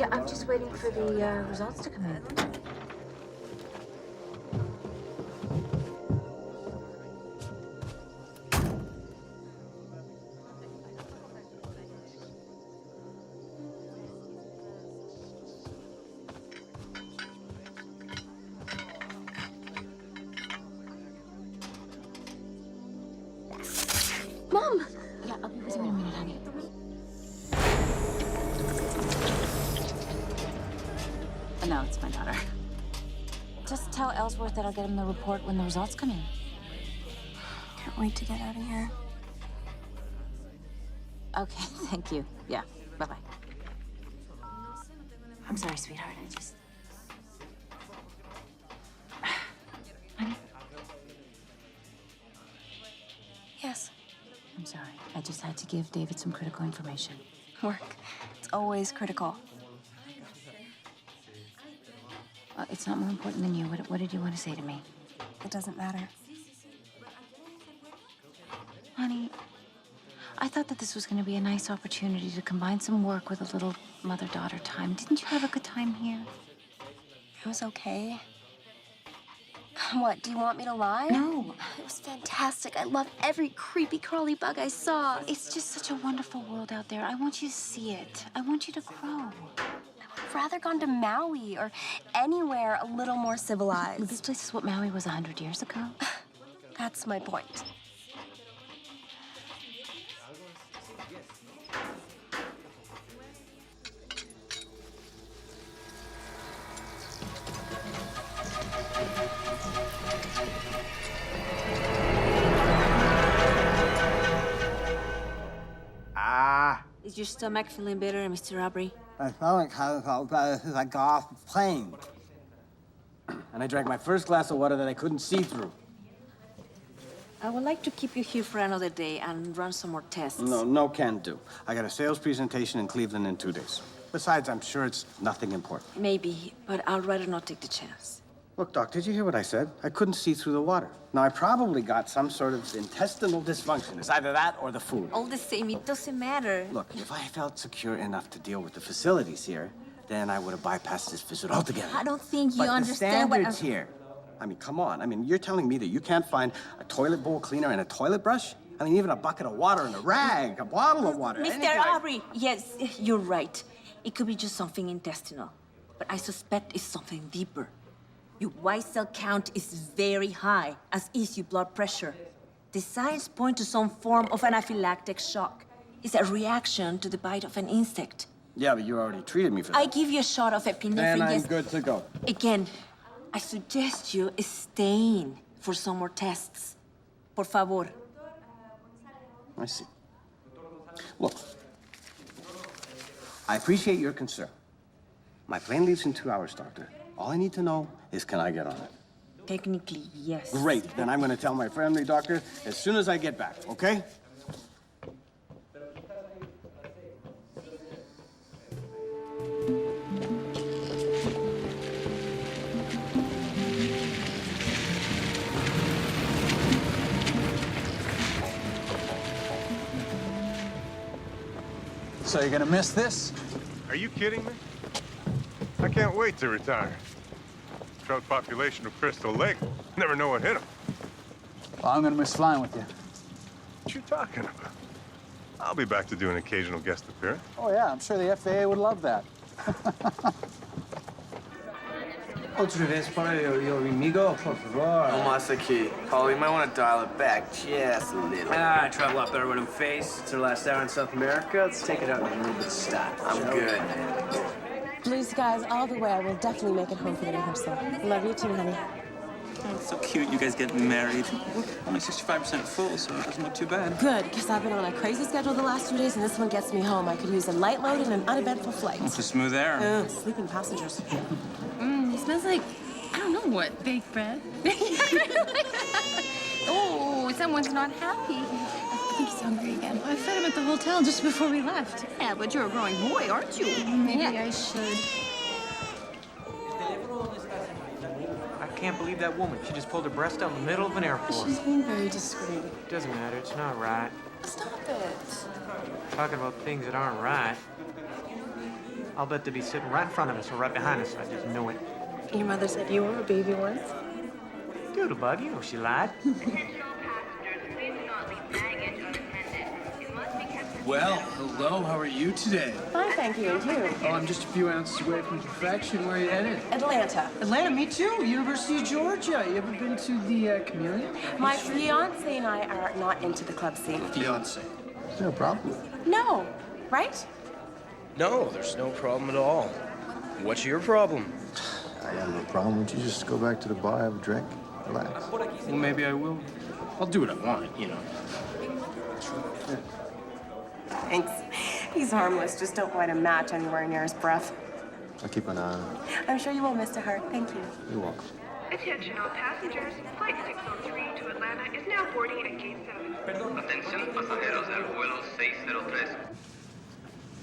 Yeah, I'm just waiting for the results to come in. Mom! Yeah, I'll be with you in a minute, honey. No, it's my daughter. Just tell Ellsworth that I'll get him the report when the results come in. Can't wait to get out of here. Okay, thank you. Yeah, bye-bye. I'm sorry, sweetheart. I just... Honey? Yes. I'm sorry. I just had to give David some critical information. Work. It's always critical. It's not more important than you. What did you want to say to me? It doesn't matter. Honey, I thought that this was going to be a nice opportunity to combine some work with a little mother-daughter time. Didn't you have a good time here? It was okay. What, do you want me to lie? No. It was fantastic. I loved every creepy crawly bug I saw. It's just such a wonderful world out there. I want you to see it. I want you to grow. I'd rather gone to Maui or anywhere a little more civilized. This place is what Maui was 100 years ago. That's my point. Is your stomach feeling better, Mr. Aubrey? My stomach has felt better since I got off the plane. And I drank my first glass of water that I couldn't see through. I would like to keep you here for another day and run some more tests. No can do. I got a sales presentation in Cleveland in 2 days. Besides, I'm sure it's nothing important. Maybe, but I'd rather not take the chance. Look, Doc, did you hear what I said? I couldn't see through the water. Now, I probably got some sort of intestinal dysfunction. It's either that or the food. All the same, it doesn't matter. Look, if I felt secure enough to deal with the facilities here, then I would have bypassed this visit altogether. I don't think you But understand the what standards here. I mean, come on. I mean, you're telling me that you can't find a toilet bowl cleaner and a toilet brush? I mean, even a bucket of water and a rag, a bottle of water. Mr. Aubrey, yes, you're right. It could be just something intestinal, but I suspect it's something deeper. Your white cell count is very high, as is your blood pressure. The signs point to some form of anaphylactic shock. It's a reaction to the bite of an insect. Yeah, but you already treated me for that. I give you a shot of epinephrine. Then I'm yes. good to go. Again, I suggest you stay in for some more tests. Por favor. I see. Look, I appreciate your concern. My plane leaves in 2 hours, Doctor. All I need to know is, can I get on it? Technically, yes. Great. Then I'm going to tell my family doctor as soon as I get back, okay? So you're gonna miss this? Are you kidding me? I can't wait to retire. Trout population of Crystal Lake. Never know what hit them. Well, I'm gonna miss flying with you. What you talking about? I'll be back to do an occasional guest appearance. Oh, yeah, I'm sure the FAA would love that. Outra vez para yo amigo, por favor. No más aquí. Carl, you might want to dial it back just a little. I travel up there with him face. It's our last hour in South America. Let's take it out in a little bit of style. I'm good. Blue skies all the way. I will definitely make it home for the rehearsal. Love you too, honey. Oh, it's so cute, you guys getting married. We're only 65% full, so it doesn't look too bad. Good, because I've been on a crazy schedule the last 2 days, and this one gets me home. I could use a light load and an uneventful flight. It's a smooth air. Sleeping passengers. It smells like, I don't know what, baked bread. Oh, someone's not happy. I think he's hungry again. I fed him at the hotel just before we left. Yeah, but you're a growing boy, aren't you? Maybe I should. I can't believe that woman. She just pulled her breast out in the middle of an airport. She's being very discreet. Doesn't matter. It's not right. Stop it. Talking about things that aren't right. I'll bet they'd be sitting right in front of us or right behind us. I just know it. Your mother said you were a baby once. Doodlebug, you know she lied. Well, hello, how are you today? Fine, thank you. And you? Oh, I'm just a few ounces away from perfection. Where are you headed? Atlanta. Atlanta, me too. University of Georgia. You ever been to the Chameleon? My fiance and I are not into the club scene. Fiance. Is there a problem? No, right? No, there's no problem at all. What's your problem? I have no problem. Would you just go back to the bar, have a drink, relax? Well, maybe I will. I'll do what I want, you know. Thanks. He's harmless. Just don't light a match anywhere near his breath. I'll keep an eye on him. I'm sure you will, Mr. Hart. Thank you. You're welcome. Attention all passengers. Flight 603 to Atlanta is now boarding at Gate 7. Atención pasajeros del vuelo 603.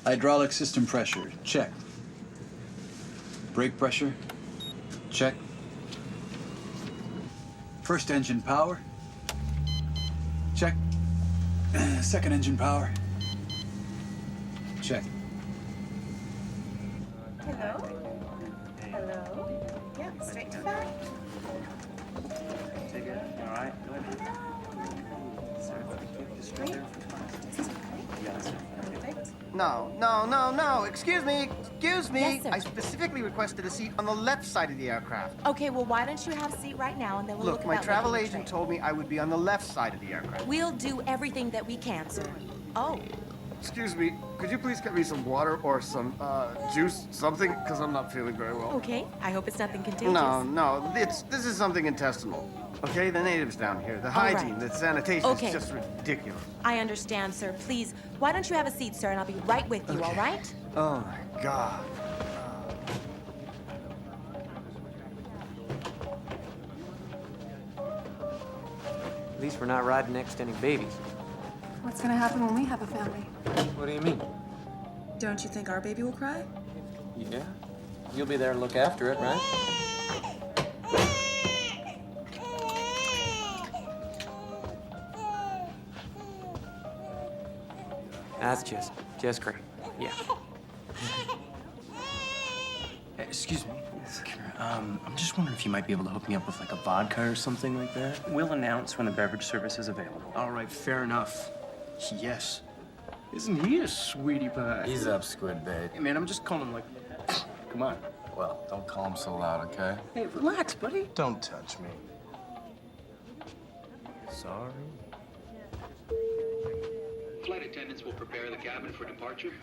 Hydraulic system pressure, check. Brake pressure, check. First engine power, check. Second engine power, check. Hello? Hello? Yeah, straight to back. All right. Straight. No. Excuse me. Yes, sir. I specifically requested a seat on the left side of the aircraft. Okay, well, why don't you have a seat right now, and then we'll look Look, at my that travel later. agent told me I would be on the left side of the aircraft. We'll do everything that we can, sir. Oh, Excuse me, could you please get me some water or some juice, something? Because I'm not feeling very well. okay. I hope it's nothing contagious. No, this is something intestinal. Okay, the natives down here, the hygiene, the sanitation Okay. is just ridiculous. I understand, sir. Please, why don't you have a seat, sir, and I'll be right with you, all right? Oh my God. At least we're not riding next to any babies. What's gonna happen when we have a family? What do you mean? Don't you think our baby will cry? Yeah. You'll be there to look after it, right? That's Jess Gray. Yeah. Excuse me. I'm just wondering if you might be able to hook me up with like a vodka or something like that. We'll announce when the beverage service is available. All right, fair enough. Yes. Isn't he a sweetie pie? He's up, squid bait. Hey, man, I'm just calling him like, come on. Well, don't call him so loud, okay? Hey, relax, buddy. Don't touch me. Sorry. Flight attendants will prepare the cabin for departure.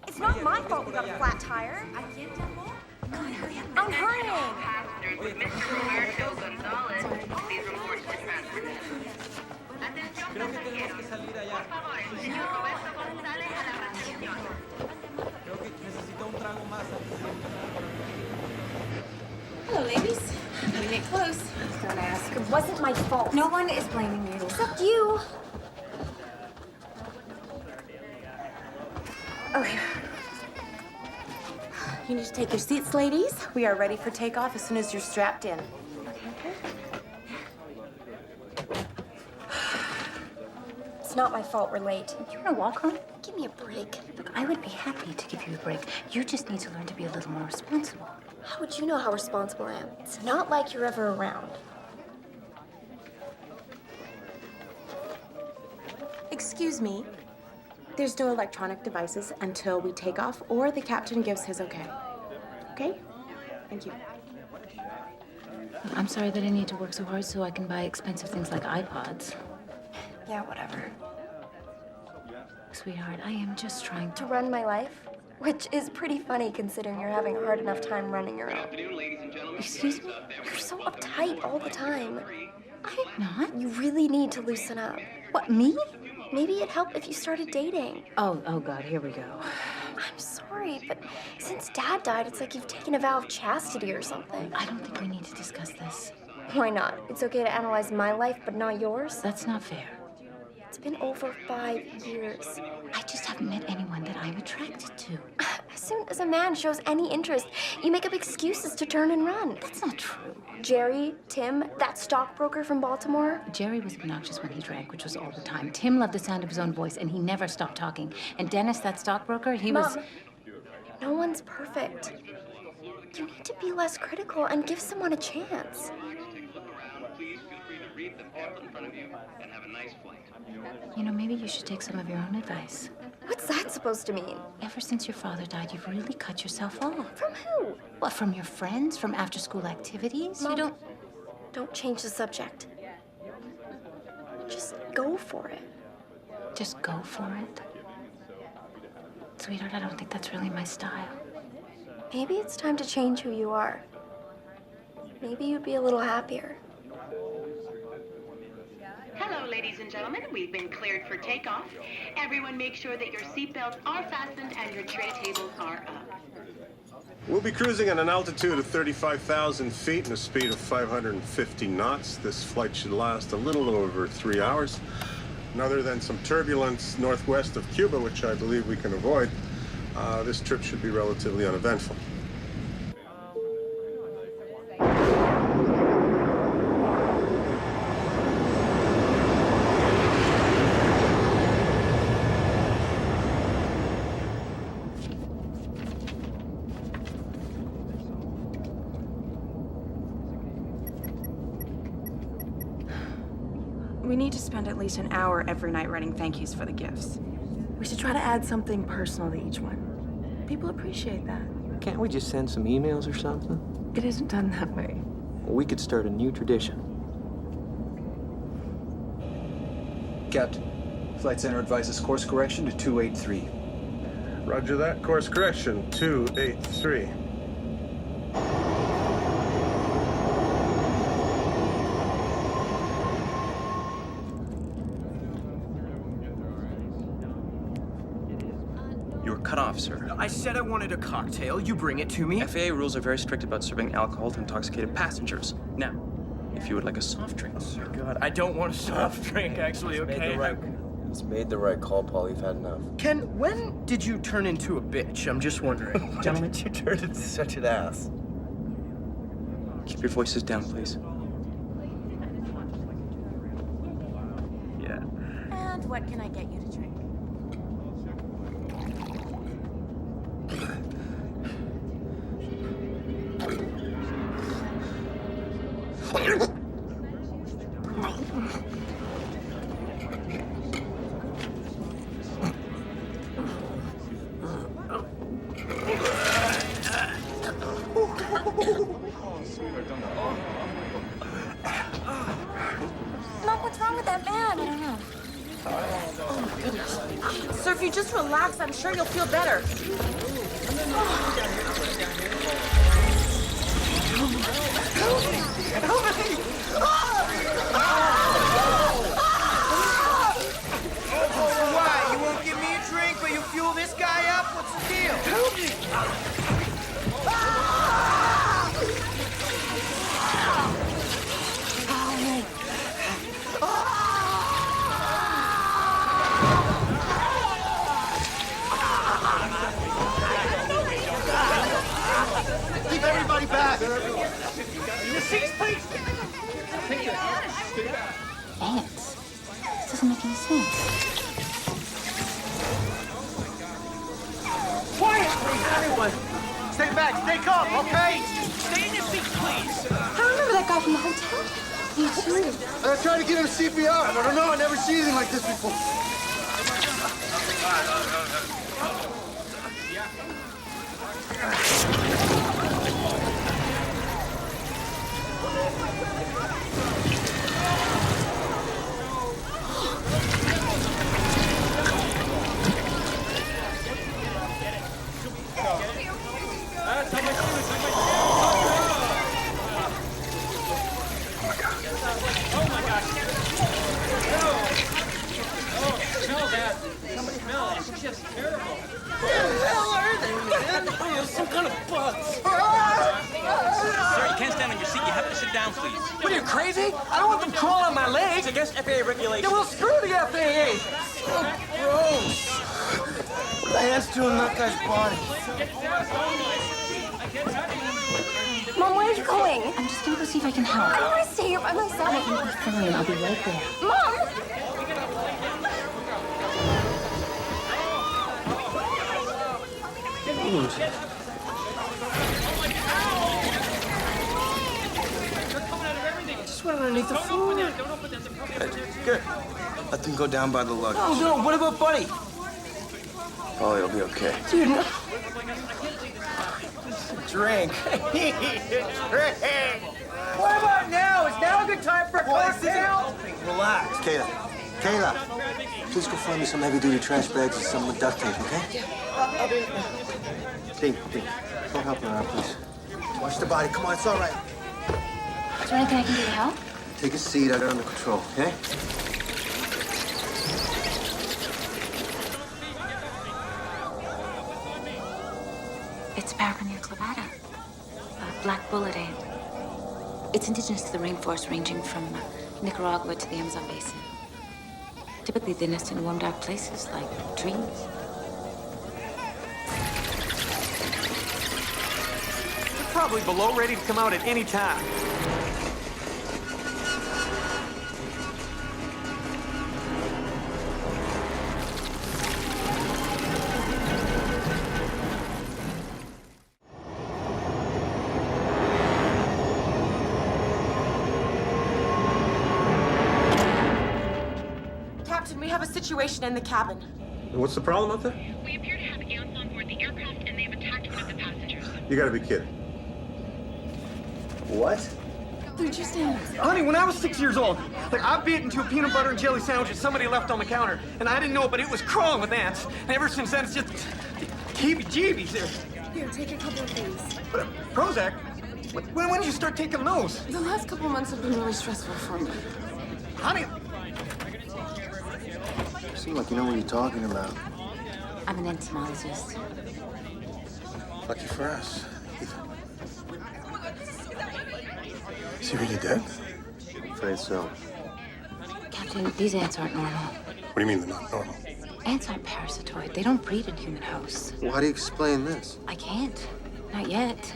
It's not my fault we got a flat tire. I'm hurrying. Passengers with Mr. Roberto Gonzalez, please report to the transport desk. Atención pasajeros. Por favor, el señor Roberto González a la recepción. Hello, ladies. We get close. Don't ask. It wasn't my fault. No one is blaming you. Except you. Okay. You need to take your seats, ladies. We are ready for takeoff as soon as you're strapped in. It's not my fault we're late. You wanna walk home? Give me a break. Look, I would be happy to give you a break. You just need to learn to be a little more responsible. How would you know how responsible I am? It's not like you're ever around. Excuse me. There's no electronic devices until we take off or the captain gives his okay. Okay? Thank you. I'm sorry that I need to work so hard so I can buy expensive things like iPods. Yeah, whatever. Sweetheart, I am just trying To run my life? Which is pretty funny considering you're having a hard enough time running your own. Excuse me? You're so uptight all the time. I'm not. You really need to loosen up. What, me? Maybe it'd help if you started dating. Oh, God, here we go. I'm sorry, but since Dad died, it's like you've taken a vow of chastity or something. I don't think we need to discuss this. Why not? It's okay to analyze my life, but not yours? That's not fair. It's been over 5 years. I just haven't met anyone that I'm attracted to. As soon as a man shows any interest, you make up excuses to turn and run. That's not true. Jerry, Tim, that stockbroker from Baltimore. Jerry was obnoxious when he drank, which was all the time. Tim loved the sound of his own voice, and he never stopped talking. And Dennis, that stockbroker, he was... Mom, no one's perfect. You need to be less critical and give someone a chance. Please feel free to read the pamphlet in front of you and have a nice flight. You know, maybe you should take some of your own advice. What's that supposed to mean? Ever since your father died, you've really cut yourself off. From who? What, from your friends? From after-school activities? Mom, You don't change the subject. Just go for it. just go for it. Sweetheart, I don't think that's really my style. Maybe it's time to change who you are. Maybe you'd be a little happier. Hello, ladies and gentlemen. We've been cleared for takeoff. Everyone make sure that your seatbelts are fastened and your tray tables are up. We'll be cruising at an altitude of 35,000 feet and a speed of 550 knots. This flight should last a little over 3 hours. And other than some turbulence northwest of Cuba, which I believe we can avoid, this trip should be relatively uneventful. We need to spend at least an hour every night writing thank yous for the gifts. We should try to add something personal to each one. People appreciate that. Can't we just send some emails or something? It isn't done that way. Well, we could start a new tradition. Captain, Flight Center advises course correction to 283. Roger that. Course correction, 283. You're cut off, sir. I said I wanted a cocktail. You bring it to me. FAA rules are very strict about serving alcohol to intoxicated passengers. Now, if you would like a soft drink. Oh, God, I don't want a soft drink, actually, okay? He's made the right call, Paul. You've had enough. Ken, when did you turn into a bitch? I'm just wondering. Gentlemen, you turned into such an ass. Keep your voices down, please. Yeah. And what can I get you to drink? Mom, what's wrong with that man? I don't know. Oh, goodness. Sir, if you just relax, I'm sure you'll feel better. Why? You won't give me a drink, but you fuel this guy up? What's the deal? Help me! Keep everybody back! Your seats, please! Ants? This doesn't make any sense. Quiet, please, everyone! Stay back, stay calm, okay? Stay in your seats, please! I remember that guy from the hotel. Me too. I tried to give him CPR, but I don't know, I never seen anything like this before. Some kind of bugs. Sir, you can't stand on your seat. You have to sit down, please. What are you, crazy? I don't want them crawling on my legs. It's against FAA regulations. Yeah, well, screw the FAA. So gross. What the hand's doing in that guy's body? Mom, where are you going? I'm just gonna go see if I can help. I don't want to stay here by myself. You'll be fine. I'll be right there. Mom! Just went underneath the floor. Good. Let them go down by the luggage. Oh, no, what about Buddy? Oh, he'll be okay. Dude, no. Drink. What about now? Is now a good time for a cocktail? Relax. Kayla, please go find me some heavy-duty trash bags and some duct tape, okay? Dean, go help her out, please. Watch the body. Come on, it's all right. Is there anything I can do to help? Take a seat. I got it under control, okay? It's Paracarnia clavata, a black bullet ant. It's indigenous to the rainforest ranging from Nicaragua to the Amazon basin. Typically, they nest in warm, dark places like trees. They're probably below, ready to come out at any time. Captain, we have a situation in the cabin. What's the problem out there? We appear to have ants on board the aircraft, and they've attacked one of the passengers. You gotta be kidding. What? They're just ants. Honey, when I was 6 years old, I bit into a peanut butter and jelly sandwich that somebody left on the counter, and I didn't know it, but it was crawling with ants. And ever since then, it's just heebie-jeebies. Here, take a couple of these. Prozac? When did you start taking those? The last couple months have been really stressful for me. Honey, You seem like you know what you're talking about. I'm an entomologist. Lucky for us. Is he really dead? Afraid so. Captain, these ants aren't normal. What do you mean they're not normal? Ants aren't parasitoid. They don't breed in human hosts. Well, how do you explain this? I can't. Not yet.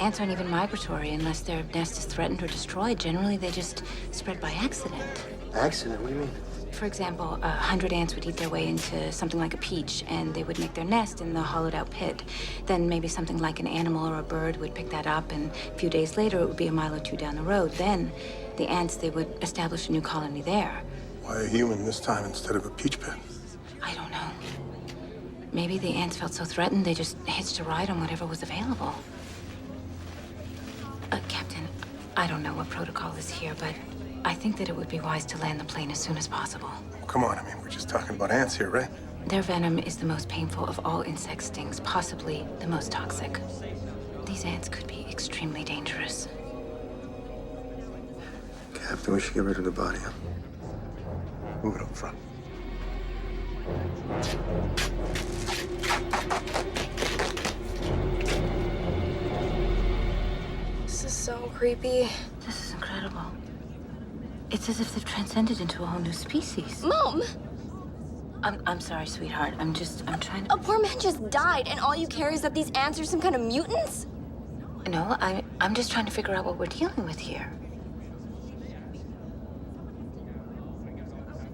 Ants aren't even migratory unless their nest is threatened or destroyed. Generally, they just spread by accident. Accident? What do you mean? For example, 100 ants would eat their way into something like a peach, and they would make their nest in the hollowed-out pit. Then maybe something like an animal or a bird would pick that up, and a few days later, it would be a mile or two down the road. Then the ants, they would establish a new colony there. Why a human this time instead of a peach pit? I don't know. Maybe the ants felt so threatened, they just hitched a ride on whatever was available. Captain, I don't know what protocol is here, but I think that it would be wise to land the plane as soon as possible. Come on, I mean, we're just talking about ants here, right? Their venom is the most painful of all insect stings, possibly the most toxic. These ants could be extremely dangerous. Captain, we should get rid of the body, huh? Move it up front. This is so creepy. This is incredible. It's as if they've transcended into a whole new species. Mom! I'm sorry, sweetheart. I'm trying to... A poor man just died, and all you care is that these ants are some kind of mutants? No, I'm just trying to figure out what we're dealing with here.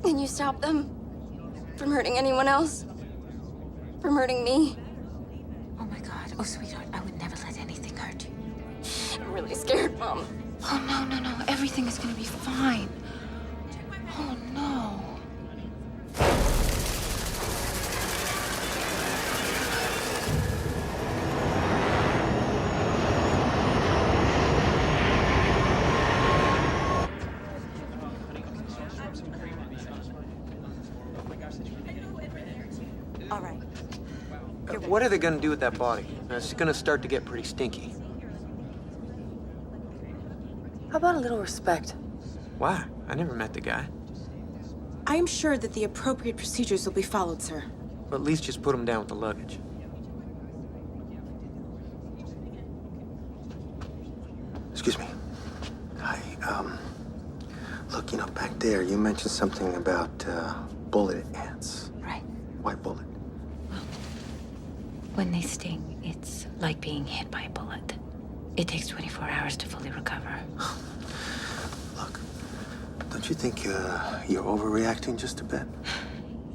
Can you stop them from hurting anyone else? From hurting me? Oh my God. Oh, sweetheart, I would never let anything hurt you. I'm really scared, Mom. Oh, no. Everything is gonna be fine. Oh, no. All right. what are they gonna do with that body? It's gonna start to get pretty stinky. How about a little respect? Why? I never met the guy. I am sure that the appropriate procedures will be followed, sir. But at least just put him down with the luggage. Excuse me. Hi, look, back there, you mentioned something about, bullet ants. Right. Why bullet? When they sting, it's like being hit by a bullet. It takes 24 hours to fully recover. Don't you think you're overreacting just a bit?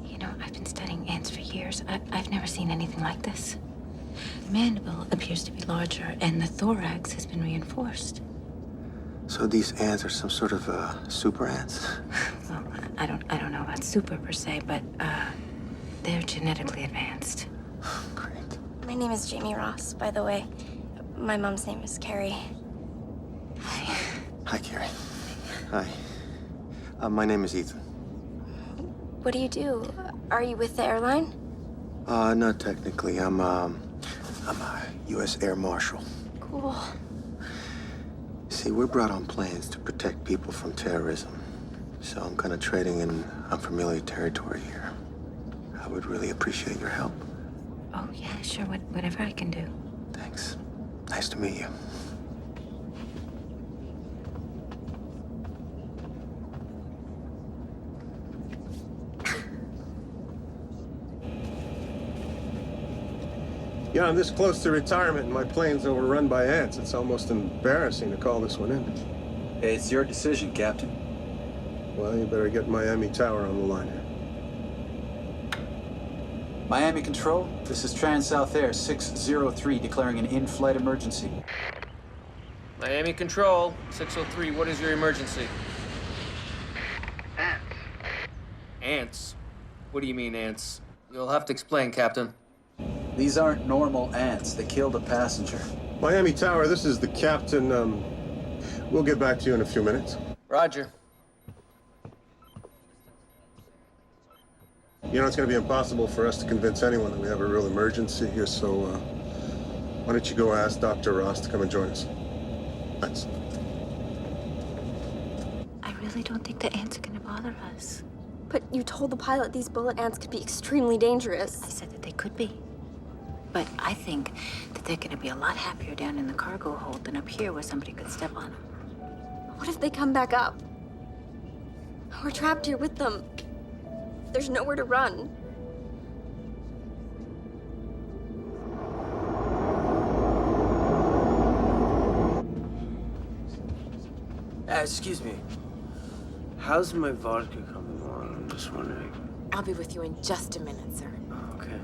You know, I've been studying ants for years. I've never seen anything like this. The mandible appears to be larger, and the thorax has been reinforced. So these ants are some sort of super ants? Well, I don't know about super per se, but they're genetically advanced. My name is Jamie Ross, by the way. My mom's name is Carrie. Hi, Carrie. Hi. My name is Ethan. What do you do? Are you with the airline? Not technically. I'm a U.S. Air Marshal. Cool. See, we're brought on planes to protect people from terrorism. So I'm kind of trading in unfamiliar territory here. I would really appreciate your help. Oh, yeah, sure. Whatever I can do. Thanks. Nice to meet you. You know, I'm this close to retirement and my plane's overrun by ants. It's almost embarrassing to call this one in. Hey, it's your decision, Captain. Well, you better get Miami Tower on the line here. Miami Control, this is Trans-South Air 603 declaring an in-flight emergency. Miami Control, 603, what is your emergency? Ants. Ants? What do you mean, ants? You'll have to explain, Captain. These aren't normal ants. They killed a passenger. Miami Tower, this is the captain. We'll get back to you in a few minutes. Roger. You know, it's going to be impossible for us to convince anyone that we have a real emergency here, so why don't you go ask Dr. Ross to come and join us? Thanks. I really don't think the ants are gonna bother us. But you told the pilot these bullet ants could be extremely dangerous. I said that they could be. But I think that they're gonna be a lot happier down in the cargo hold than up here where somebody could step on them. What if they come back up? We're trapped here with them. There's nowhere to run. Excuse me. How's my vodka coming along? I'm just wondering. I'll be with you in just a minute, sir. Okay.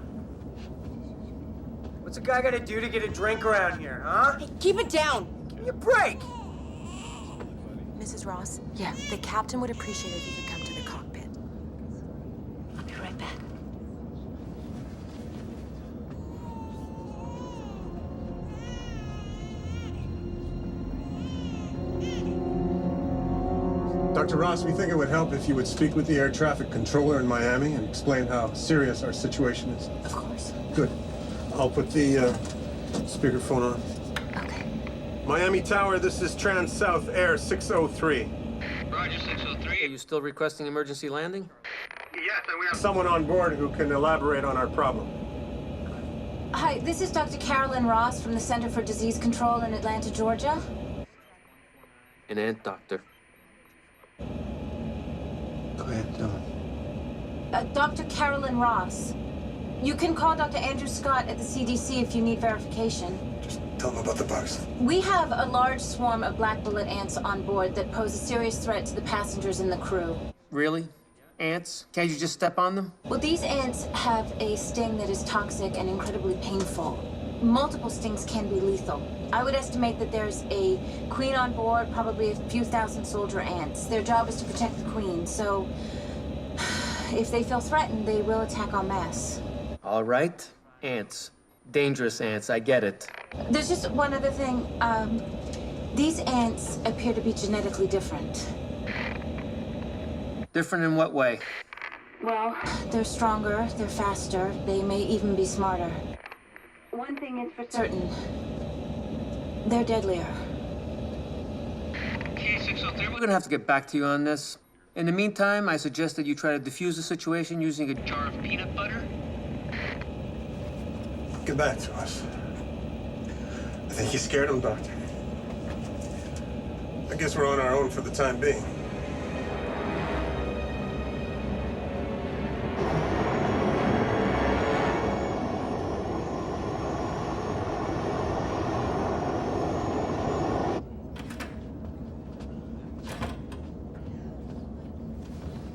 What's a guy gotta do to get a drink around here, huh? Hey, keep it down! Give me a break! Mrs. Ross? Yeah? The captain would appreciate it if you could come to the cockpit. I'll be right back. Dr. Ross, we think it would help if you would speak with the air traffic controller in Miami and explain how serious our situation is. Of course. Good. I'll put the speakerphone on. Okay. Miami Tower, this is Trans-South Air 603. Roger, 603. Are you still requesting emergency landing? Yes, and we have someone on board who can elaborate on our problem. Hi, this is Dr. Carolyn Ross from the Center for Disease Control in Atlanta, Georgia. An ant doctor. Go ahead, Dr. Carolyn Ross. You can call Dr. Andrew Scott at the CDC if you need verification. Tell them about the bugs. We have a large swarm of black bullet ants on board that pose a serious threat to the passengers and the crew. Really? Ants? Can't you just step on them? Well, these ants have a sting that is toxic and incredibly painful. Multiple stings can be lethal. I would estimate that there's a queen on board, probably a few thousand soldier ants. Their job is to protect the queen, so if they feel threatened, they will attack en masse. All right. Ants. Dangerous ants, I get it. There's just one other thing. These ants appear to be genetically different. Different in what way? Well, they're stronger, they're faster, they may even be smarter. One thing is for certain. They're deadlier. We're gonna have to get back to you on this. In the meantime, I suggest that you try to defuse the situation using a jar of peanut butter. Get back to us. I think you scared him, Doctor. I guess we're on our own for the time being.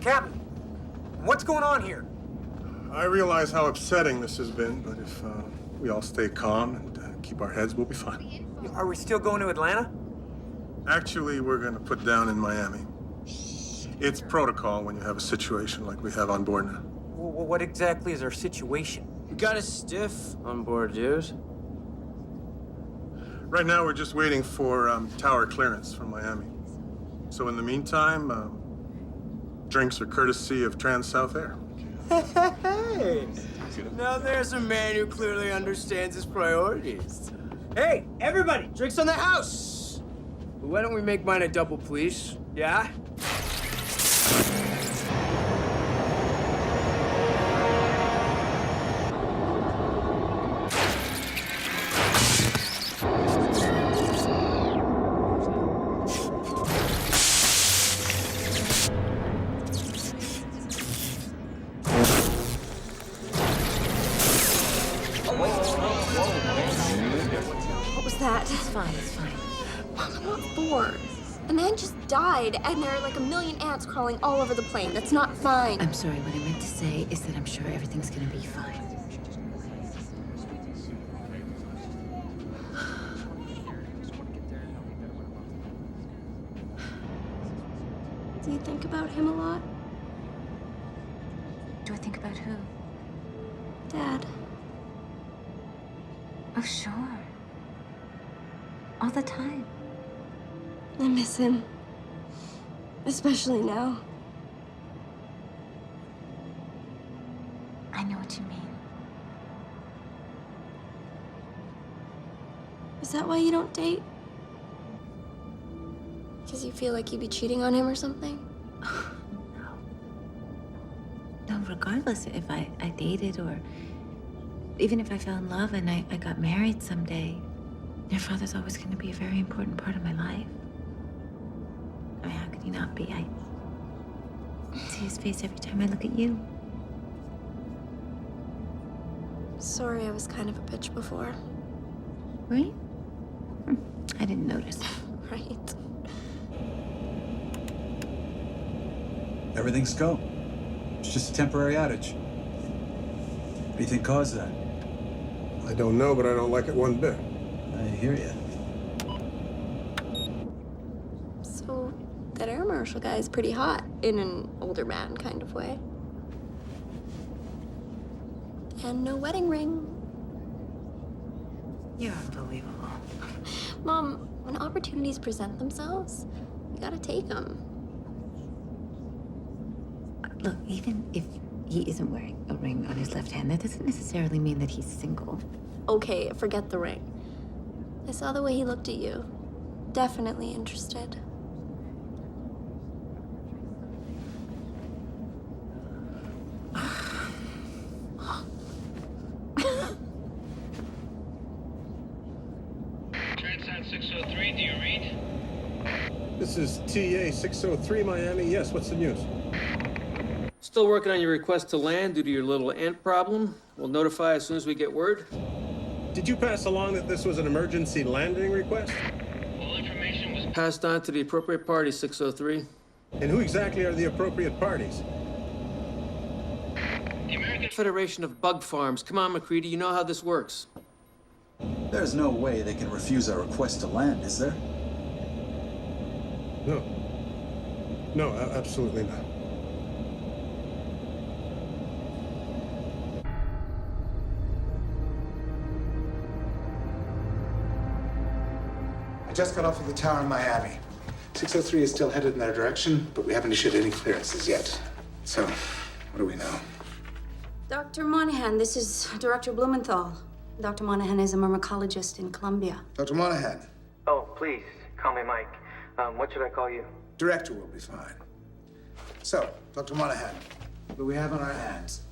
Captain, what's going on here? I realize how upsetting this has been, but if we all stay calm and keep our heads, we'll be fine. Are we still going to Atlanta? Actually, we're going to put down in Miami. It's protocol when you have a situation like we have on board now. What exactly is our situation? We got a stiff on board, dude. Right now, we're just waiting for tower clearance from Miami. So in the meantime, drinks are courtesy of Trans-South Air. Hey! Now there's a man who clearly understands his priorities. Hey, everybody, drinks on the house! Why don't we make mine a double, please? Yeah? What was that? It's fine, it's fine. Mom, I'm not bored. A man just died, and there are like a million ants crawling all over the plane. That's not fine. I'm sorry, what I meant to say is that I'm sure everything's gonna be fine. Do you think about him a lot? Do I think about who? Dad. Oh, sure. All the time. I miss him. Especially now. I know what you mean. Is that why you don't date? Because you feel like you'd be cheating on him or something? No, regardless if I dated or even if I fell in love and I got married someday, your father's always going to be a very important part of my life. I mean, how could he not be? I see his face every time I look at you. Sorry, I was kind of a bitch before. Were you? I didn't notice. Right. Everything's go. It's just a temporary outage. What do you think caused that? I don't know, but I don't like it one bit. I hear you. So, that air marshal guy is pretty hot, in an older man kind of way. And no wedding ring. You're unbelievable. Mom, when opportunities present themselves, you gotta take them. Look, even if he isn't wearing a ring on his left hand, that doesn't necessarily mean that he's single. Okay, forget the ring. I saw the way he looked at you. Definitely interested. Transat 603, do you read? This is TA 603 Miami. Yes, what's the news? Still working on your request to land due to your little ant problem. We'll notify as soon as we get word. Did you pass along that this was an emergency landing request? All information was Passed on to the appropriate party, 603. And who exactly are the appropriate parties? the American Federation of Bug Farms. Come on, McCready, you know how this works. There's no way they can refuse our request to land, is there? No. No, absolutely not. I just got off of the tower in Miami. 603 is still headed in that direction, but we haven't issued any clearances yet. So, what do we know? Dr. Monahan, this is Director Blumenthal. Dr. Monahan is a myrmecologist in Colombia. Dr. Monahan, Oh, please, call me Mike. What should I call you? director will be fine. So, Dr. Monahan, what do we have on our hands?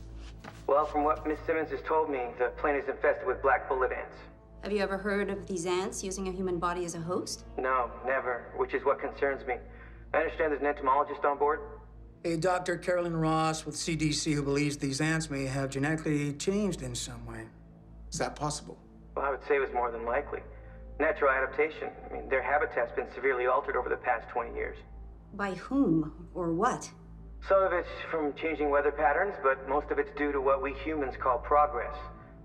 Well, from what Miss Simmons has told me, the plane is infested with black bullet ants. Have you ever heard of these ants using a human body as a host? No, never, which is what concerns me. I understand there's an entomologist on board. A Dr. Carolyn Ross with CDC who believes these ants may have genetically changed in some way. Is that possible? Well, I would say it was more than likely. Natural adaptation. I mean, their habitat's been severely altered over the past 20 years. By whom or what? Some of it's from changing weather patterns, but most of it's due to what we humans call progress.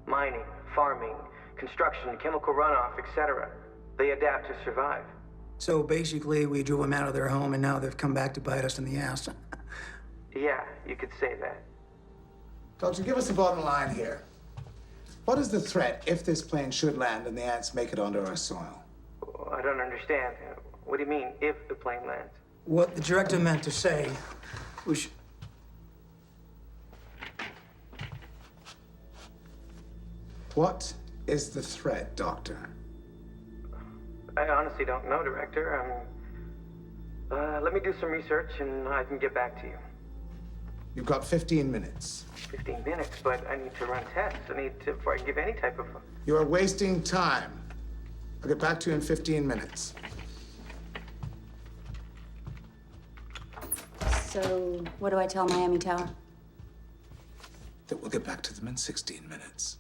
Mining, farming, construction, chemical runoff, etc. They adapt to survive. So basically, we drove them out of their home, and now they've come back to bite us in the ass. Yeah, you could say that. Doctor, give us the bottom line here. What is the threat if this plane should land and the ants make it onto our soil? I don't understand. What do you mean, if the plane lands? What the director meant to say was... What is the threat, Doctor? I honestly don't know, Director. Let me do some research and I can get back to you. You've got 15 minutes. 15 minutes, but I need to run tests. Before I can give any type of... You are wasting time. I'll get back to you in 15 minutes. So, what do I tell Miami Tower? That we'll get back to them in 16 minutes.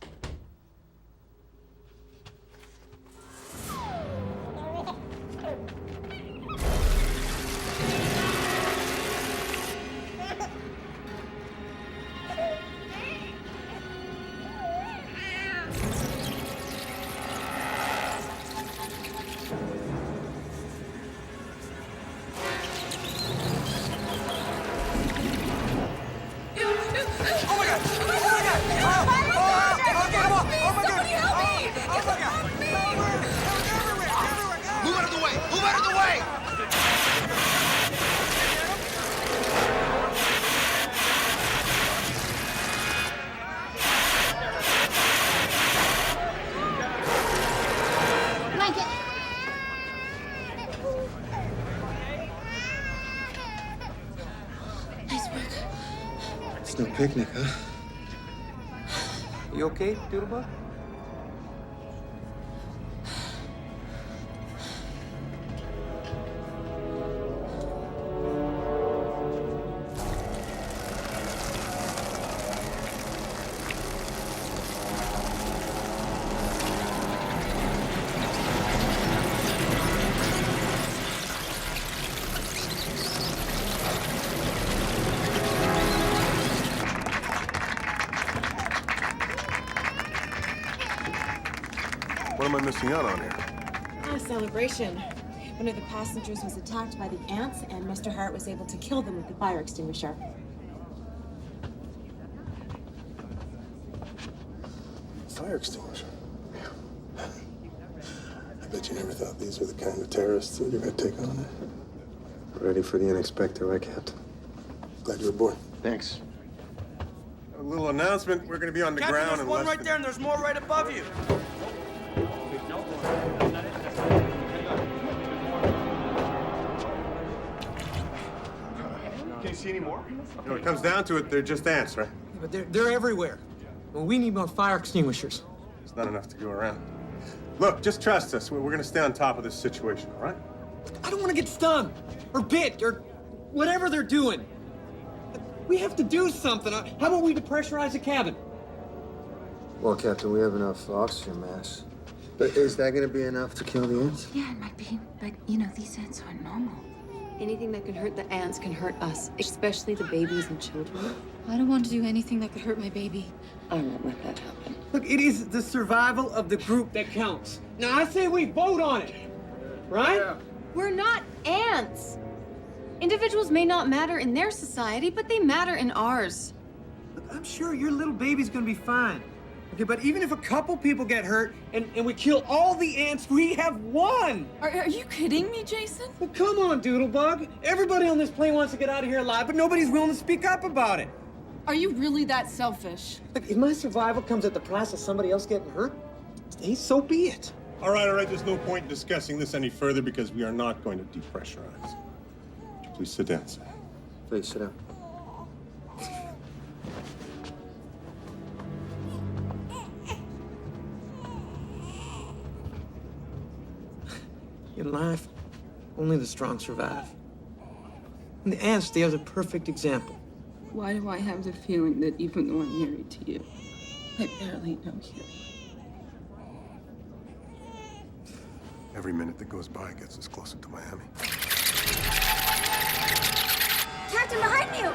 It's no picnic, huh? You okay, Doodlebug? What am I missing out on here? A celebration. One of the passengers was attacked by the ants, and Mr. Hart was able to kill them with the fire extinguisher. Fire extinguisher? I bet you never thought these were the kind of terrorists that you're gonna take on it. Ready for the unexpected, right, Captain? Glad you're aboard. Thanks. A little announcement. We're going to be on the Captain, ground there's in one less right than... there, and there's more right above you. Can you see any more? When it comes down to it, they're just ants, right? But they're everywhere. Well, we need more fire extinguishers. It's not enough to go around. Look, just trust us. We're going to stay on top of this situation, all right? I don't want to get stung or bit or whatever they're doing. We have to do something. How about we depressurize the cabin? Well, Captain, we have enough oxygen mass. But is that gonna be enough to kill the ants? Yeah, it might be, but you know, these ants aren't normal. Anything that can hurt the ants can hurt us, especially the babies and children. I don't want to do anything that could hurt my baby. I won't let that happen. Look, it is the survival of the group that counts. Now, I say we vote on it, right? Yeah. We're not ants. Individuals may not matter in their society, but they matter in ours. Look, I'm sure your little baby's gonna be fine. Okay, but even if a couple people get hurt and we kill all the ants, we have won! Are you kidding me, Jason? Well, come on, Doodlebug. Everybody on this plane wants to get out of here alive, but nobody's willing to speak up about it. Are you really that selfish? Look, if my survival comes at the price of somebody else getting hurt, hey, so be it. All right. There's no point in discussing this any further because we are not going to depressurize. Please sit down, sir. Please sit down. In life, only the strong survive. And the ants, they are the perfect example. Why do I have the feeling that even though I'm married to you, I barely know you? Every minute that goes by gets us closer to Miami. Captain, behind you!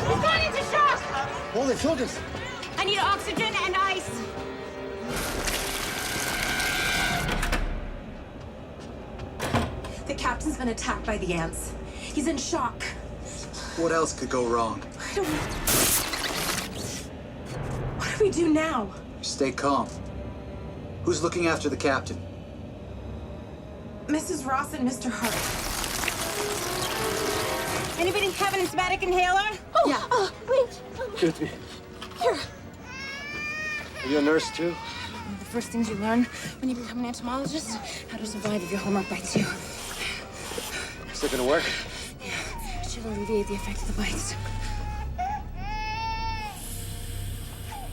He's gone into shock! Oh, they killed us. I need oxygen and ice. The captain's been attacked by the ants. He's in shock. What else could go wrong? I don't know. What do we do now? Stay calm. Who's looking after the captain? Mrs. Ross and Mr. Hart. Anybody have an asthmatic inhaler? Oh, Yeah. Wait. Excuse me. Here. Are you a nurse too? One of the first things you learn when you become an entomologist, how to survive if your homework bites you. Is it gonna work? Yeah, it should alleviate the effect of the bites.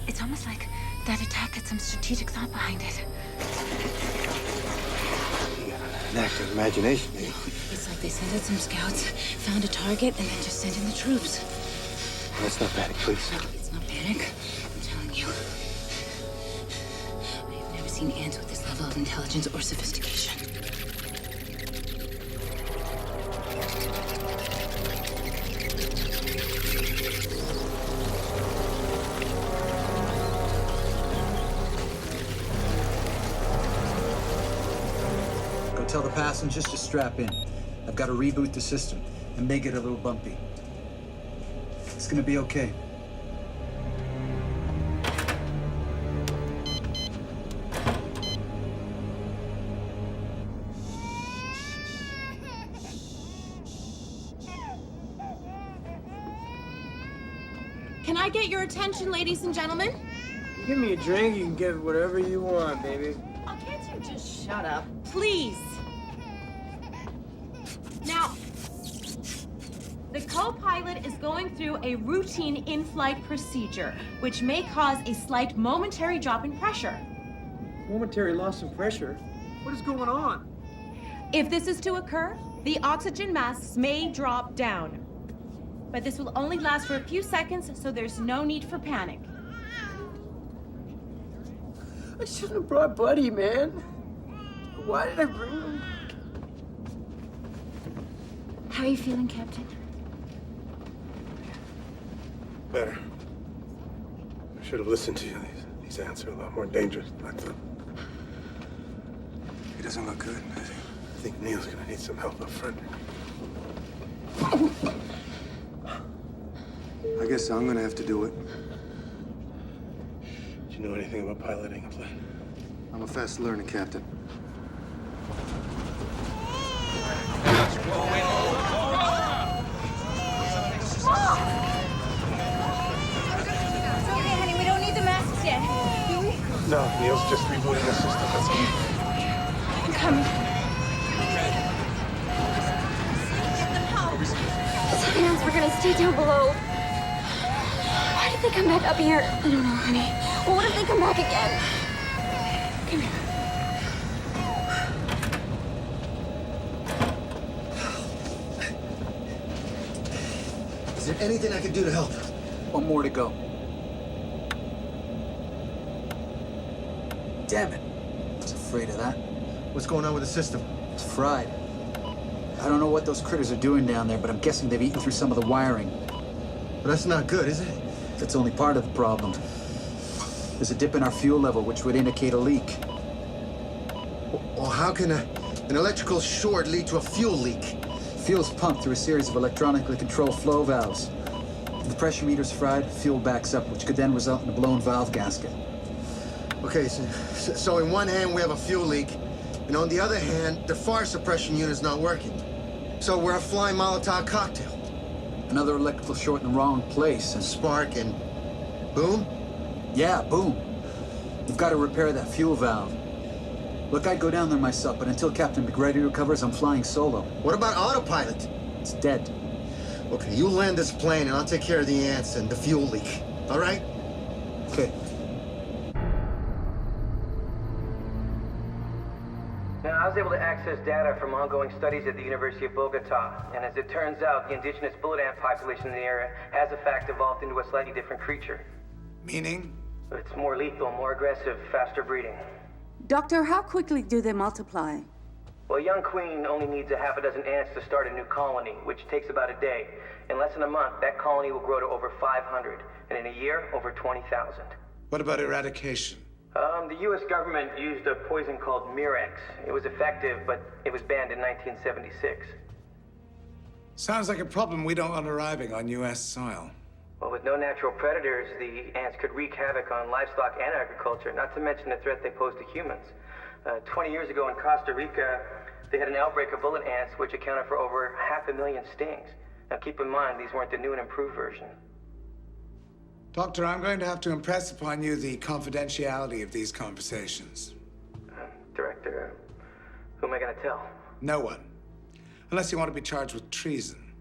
It's almost like that attack had some strategic thought behind it. An active imagination, eh? It's like they sent out some scouts, found a target, and then just sent in the troops. Let's not panic, please. It's not panic, I'm telling you. I have never seen ants with this level of intelligence or sophistication. Go tell the passengers to strap in. I've got to reboot the system and make it a little bumpy. It's gonna be okay. Can I get your attention, ladies and gentlemen? You give me a drink, you can get whatever you want, baby. Oh, can't you just shut up? Please. Now, the co-pilot is going through a routine in-flight procedure, which may cause a slight momentary drop in pressure. Momentary loss of pressure? What is going on? If this is to occur, the oxygen masks may drop down. But this will only last for a few seconds, so there's no need for panic. I shouldn't have brought Buddy, man. Why did I bring him? How are you feeling, Captain? Better. I should have listened to you. These ants are a lot more dangerous than I thought. He doesn't look good, does he? I think Neil's gonna need some help up front. I guess I'm gonna have to do it. Do you know anything about piloting a plane? I'm a fast learner, Captain. It's okay, honey. We don't need the masks yet. Do we? No, Neil's just rebooting the system. That's all. I'm coming. The ants were gonna stay down below. Why did they come back up here? I don't know, honey. Well, what if they come back again? Come here. Is there anything I can do to help? One more to go. Damn it. I was afraid of that. What's going on with the system? It's fried. I don't know what those critters are doing down there, but I'm guessing they've eaten through some of the wiring. But that's not good, is it? That's only part of the problem. There's a dip in our fuel level, which would indicate a leak. Well, how can an electrical short lead to a fuel leak? Fuel's pumped through a series of electronically controlled flow valves. If the pressure meter's fried, fuel backs up, which could then result in a blown valve gasket. Okay, so in one hand we have a fuel leak, and on the other hand, the fire suppression unit's not working. So we're a flying Molotov cocktail. Another electrical short in the wrong place, and spark and boom? Yeah, boom. You've got to repair that fuel valve. Look, I'd go down there myself, but until Captain McGrady recovers, I'm flying solo. What about autopilot? It's dead. Okay, you land this plane and I'll take care of the ants and the fuel leak. All right? Okay. Now, I was able to access data from ongoing studies at the University of Bogota, and as it turns out, the indigenous bullet ant population in the area has in fact evolved into a slightly different creature. Meaning? It's more lethal, more aggressive, faster breeding. Doctor, how quickly do they multiply? Well, a young queen only needs a half a dozen ants to start a new colony, which takes about a day. In less than a month, that colony will grow to over 500, and in a year, over 20,000. What about eradication? The U.S. government used a poison called Mirex. It was effective, but it was banned in 1976. Sounds like a problem we don't want arriving on U.S. soil. Well, with no natural predators, the ants could wreak havoc on livestock and agriculture, not to mention the threat they pose to humans. 20 years ago in Costa Rica, they had an outbreak of bullet ants, which accounted for over 500,000 stings. Now, keep in mind, these weren't the new and improved version. Doctor, I'm going to have to impress upon you the confidentiality of these conversations. Director, who am I going to tell? No one. Unless you want to be charged with treason.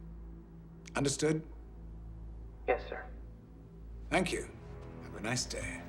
Understood? Yes, sir. Thank you. Have a nice day.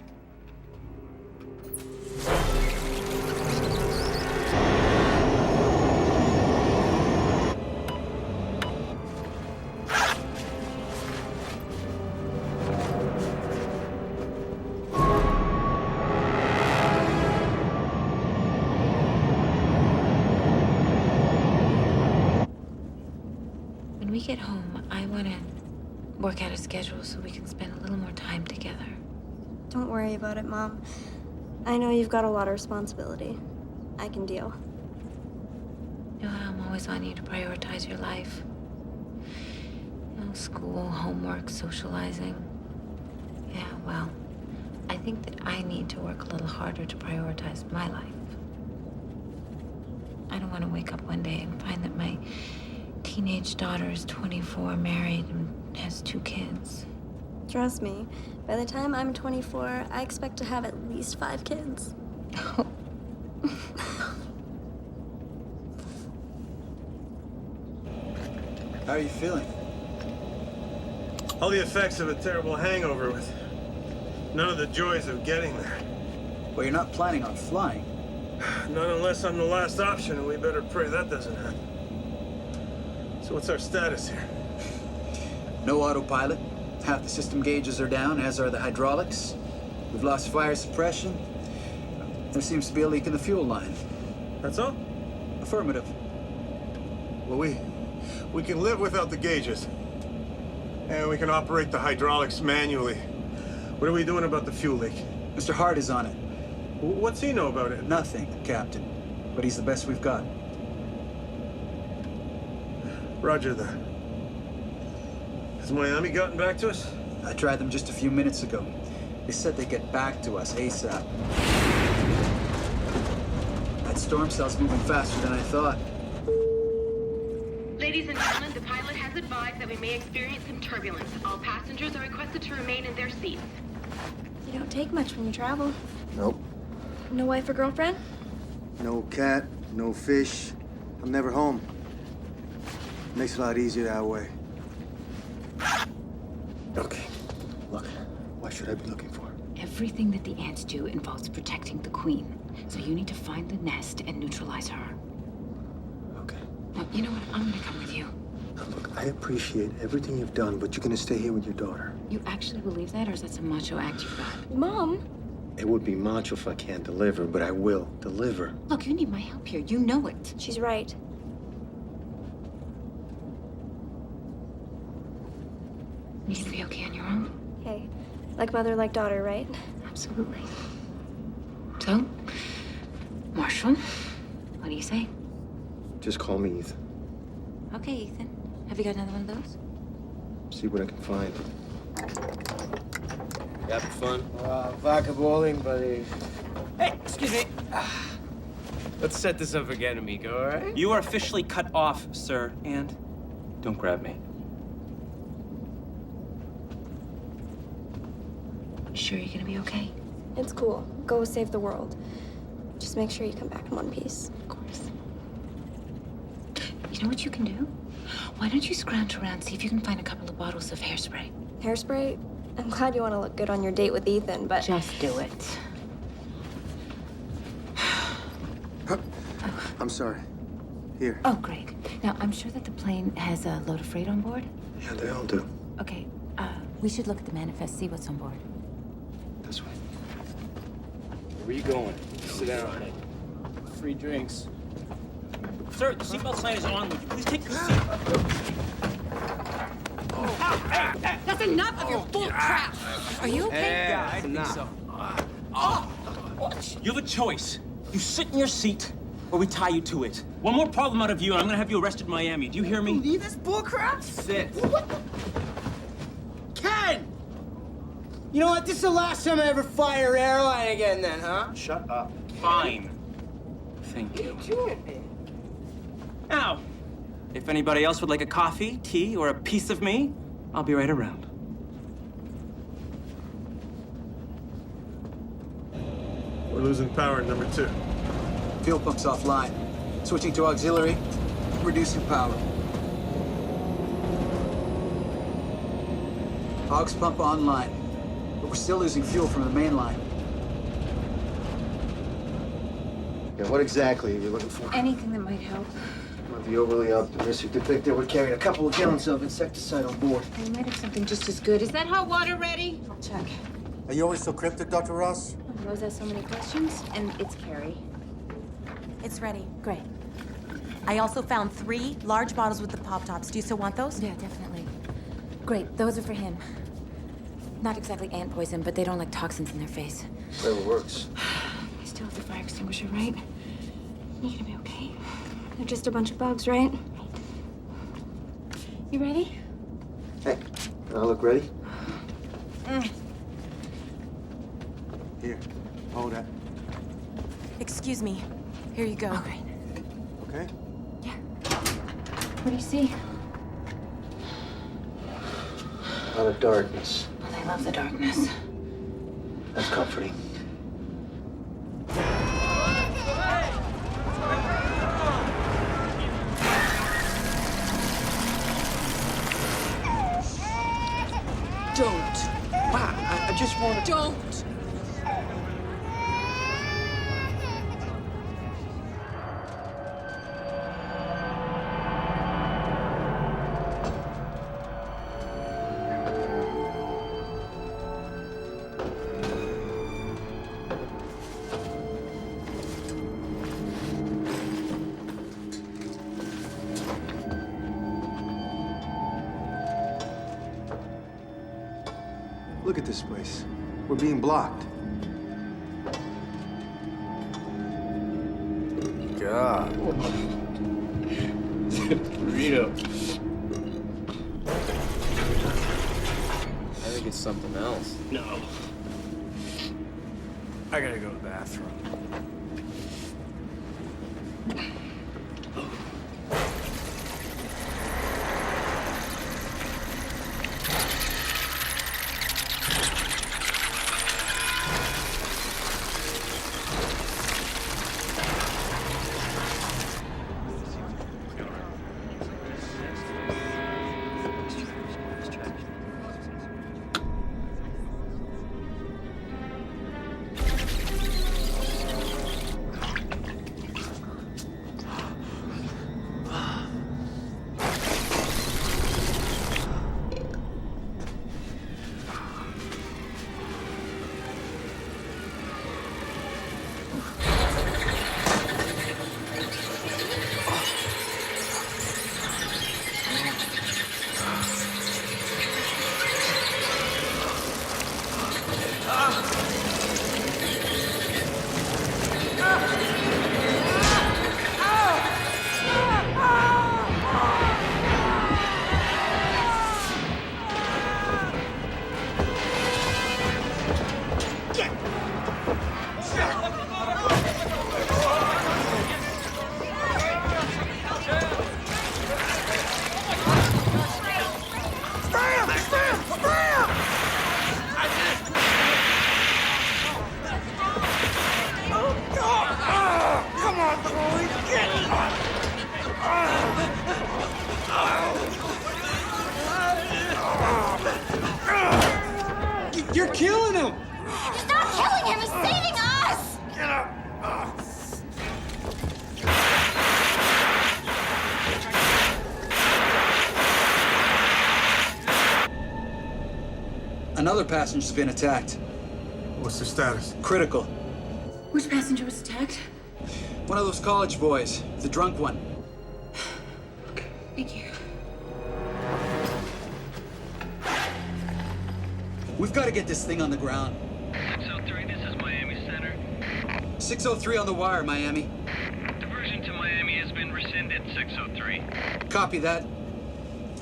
When we get home, I want to work out a schedule so we can spend a little more time together. Don't worry about it, Mom. I know you've got a lot of responsibility. I can deal. You know how I'm always on you to prioritize your life? You know, school, homework, socializing. Yeah, well, I think that I need to work a little harder to prioritize my life. I don't want to wake up one day and find that my teenage daughter is 24, married, and has 2 kids. Trust me, by the time I'm 24, I expect to have at least 5 kids. How are you feeling? All the effects of a terrible hangover with none of the joys of getting there. Well, you're not planning on flying. Not unless I'm the last option, and we better pray that doesn't happen. So what's our status here? No autopilot. Half the system gauges are down, as are the hydraulics. We've lost fire suppression. There seems to be a leak in the fuel line. That's all? Affirmative. Well, we can live without the gauges. And we can operate the hydraulics manually. What are we doing about the fuel leak? Mr. Hart is on it. What's he know about it? Nothing, Captain. But he's the best we've got. Roger that. Has Miami gotten back to us? I tried them just a few minutes ago. They said they'd get back to us ASAP. That storm cell's moving faster than I thought. Ladies and gentlemen, the pilot has advised that we may experience some turbulence. All passengers are requested to remain in their seats. You don't take much when you travel. Nope. No wife or girlfriend? No cat, no fish. I'm never home. Makes it a lot easier that way. Okay. Look, what should I be looking for? Everything that the ants do involves protecting the queen. So you need to find the nest and neutralize her. Okay. Now, you know what? I'm gonna come with you. Now, look, I appreciate everything you've done, but you're gonna stay here with your daughter. You actually believe that, or is that some macho act you've got? Mom! It would be macho if I can't deliver, but I will deliver. Look, you need my help here. You know it. She's right. You gonna be okay on your own? Hey, like mother, like daughter, right? Absolutely. So, Marshall, what do you say? Just call me Ethan. Okay, Ethan. Have you got another one of those? See what I can find. You having fun? Vodka bowling, buddy. Hey, excuse me. Let's set this up again, amigo, all right? You are officially cut off, sir. And don't grab me. You sure you're gonna be okay? It's cool. Go save the world. Just make sure you come back in one piece. Of course. You know what you can do? Why don't you scrounge around, see if you can find a couple of bottles of hairspray? Hairspray? I'm glad you want to look good on your date with Ethan, but... Just do it. I'm sorry. Here. Oh, great. Now, I'm sure that the plane has a load of freight on board. Yeah, they all do. Okay, we should look at the manifest, see what's on board. This way. Where are you going? Sit down. Free drinks. Sir, the seatbelt sign is on. Would you please take your seat? That's enough of your bull crap! Are you okay? Yeah, I think so. You have a choice. You sit in your seat, or we tie you to it. One more problem out of you, and I'm gonna have you arrested in Miami. Do you hear me? Believe this bullcrap? Sit. Ken! You know what? This is the last time I ever fire airline again, then, huh? Shut up. Fine. Thank you. Now, if anybody else would like a coffee, tea, or a piece of me, I'll be right around. We're losing power in number 2. Fuel pump's offline. Switching to auxiliary, reducing power. Aux pump online, but we're still losing fuel from the main line. Yeah, what exactly are you looking for? Anything that might help. Might be overly optimistic to think that we're carrying a couple of gallons of insecticide on board. We might have something just as good. Is that hot water ready? I'll check. Are you always so cryptic, Dr. Ross? Rose has so many questions, and it's Carrie. It's ready. Great. I also found 3 large bottles with the pop tops. Do you still want those? Yeah, definitely. Great, those are for him. Not exactly ant poison, but they don't like toxins in their face. Whatever works. I still have the fire extinguisher, right? You're gonna be okay. They're just a bunch of bugs, right? You ready? Hey, I look ready? Here, hold that. Excuse me. Here you go. Okay. Okay? What do you see? A lot of darkness. Well, I love the darkness. That's comforting. Don't. Wow, I just want to... Don't! Look at this place. We're being blocked. God. Burrito. I think it's something else. No. I gotta go to the bathroom. Another passenger's been attacked. What's the status? Critical. Which passenger was attacked? One of those college boys, the drunk one. Thank you. We've got to get this thing on the ground. 603, this is Miami Center. 603 on the wire, Miami. Diversion to Miami has been rescinded, 603. Copy that.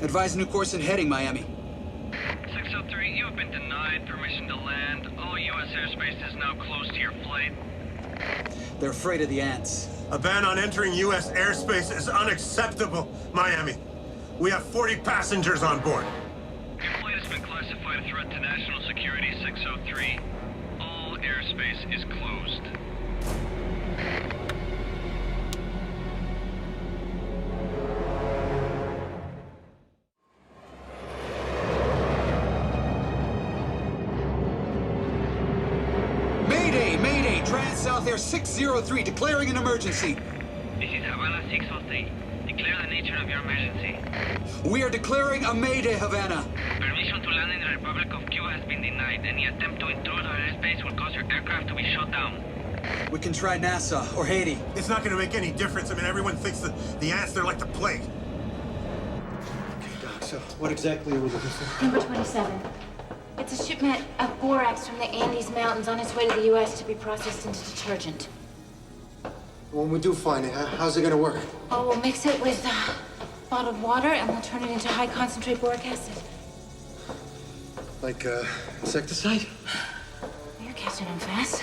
Advise new course and heading, Miami. 603, you have been denied permission to land. All U.S. airspace is now closed to your flight. They're afraid of the ants. A ban on entering U.S. airspace is unacceptable, Miami. We have 40 passengers on board. Your flight has been classified a threat to national security, 603. All airspace is closed. Mayday! Mayday! Trans-South Air 603 declaring an emergency. This is Havana 603. Declare the nature of your emergency. We are declaring a Mayday, Havana. Permission to land in the Republic of Cuba has been denied. Any attempt to intrude our airspace will cause your aircraft to be shot down. We can try NASA or Haiti. It's not going to make any difference. I mean, everyone thinks that the ants, they're like the plague. So, what exactly are we looking for? Number 27. It's a shipment of borax from the Andes Mountains on its way to the U.S. to be processed into detergent. When we do find it, how's it gonna work? Oh, we'll mix it with bottled water and we'll turn it into high concentrate boric acid. Like, insecticide? You're catching on fast.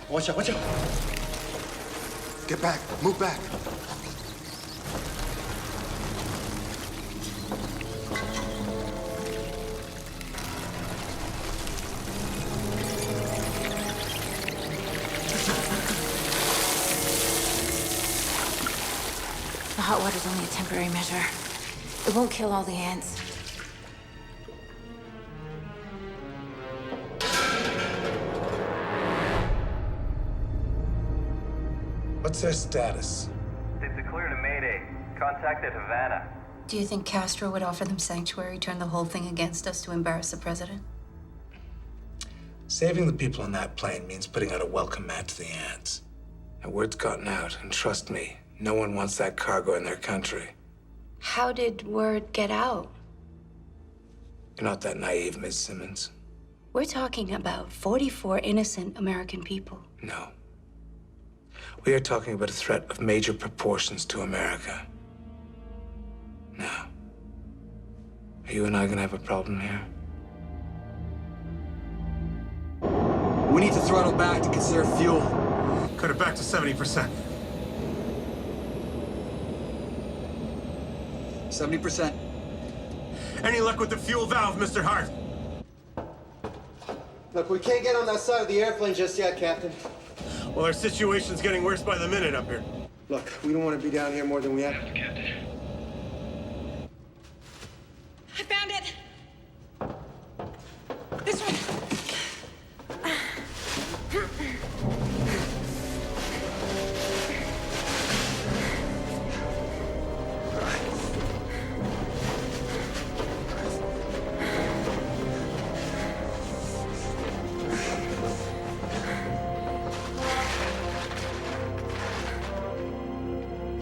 Watch out, watch out. Get back, move back. The hot water's only a temporary measure. It won't kill all the ants. What's their status? They've declared a Mayday. Contacted Havana. Do you think Castro would offer them sanctuary, turn the whole thing against us to embarrass the president? Saving the people on that plane means putting out a welcome mat to the ants. And word's gotten out, and trust me, no one wants that cargo in their country. How did word get out? You're not that naive, Ms. Simmons. We're talking about 44 innocent American people. No. We are talking about a threat of major proportions to America. Now, are you and I gonna have a problem here? We need to throttle back to conserve fuel. Cut it back to 70%. 70%. Any luck with the fuel valve, Mr. Hart? Look, we can't get on that side of the airplane just yet, Captain. Well, our situation's getting worse by the minute up here. Look, we don't want to be down here more than we have. I found it. This one.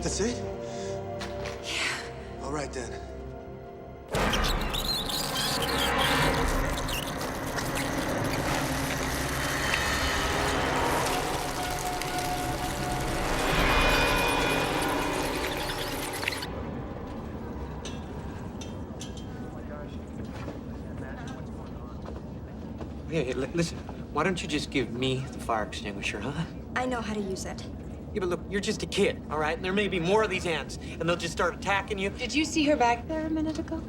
That's it? Yeah. All right, then. Hey, listen, why don't you just give me the fire extinguisher, huh? I know how to use it. Yeah, but look, you're just a kid, all right? And there may be more of these ants, and they'll just start attacking you. Did you see her back there a minute ago?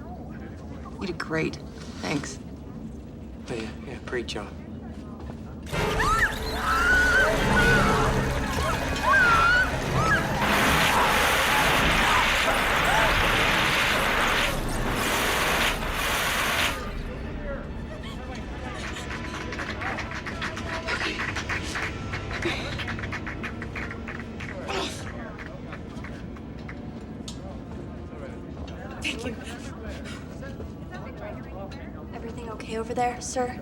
You did great. Thanks. Oh, yeah, great job. Thank you. Everything okay over there, sir?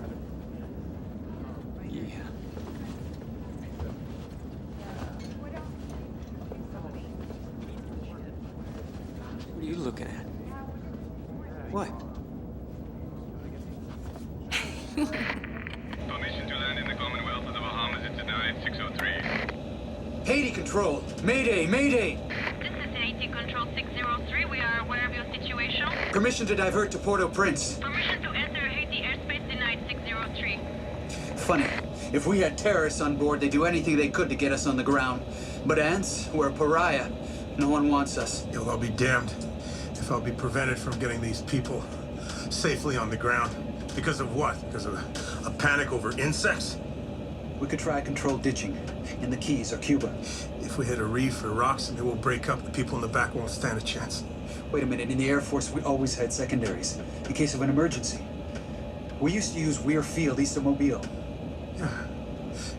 Yeah. What are you looking at? What? Permission to land in the Commonwealth of the Bahamas is denied, 603. Haiti Control. Mayday, Mayday. This is Haiti Control 603. We are aware of your situation. Permission to divert to Port-au-Prince. Permission to enter Haiti airspace denied, 603. Funny. If we had terrorists on board, they'd do anything they could to get us on the ground. But ants, we're a pariah. No one wants us. Yo, I'll be damned if I'll be prevented from getting these people safely on the ground. Because of what? Because of a panic over insects? We could try controlled ditching in the Keys or Cuba. If we hit a reef or rocks and they will break up, the people in the back won't stand a chance. Wait a minute, in the Air Force, we always had secondaries in case of an emergency. We used to use Weir Field east of Mobile. Yeah.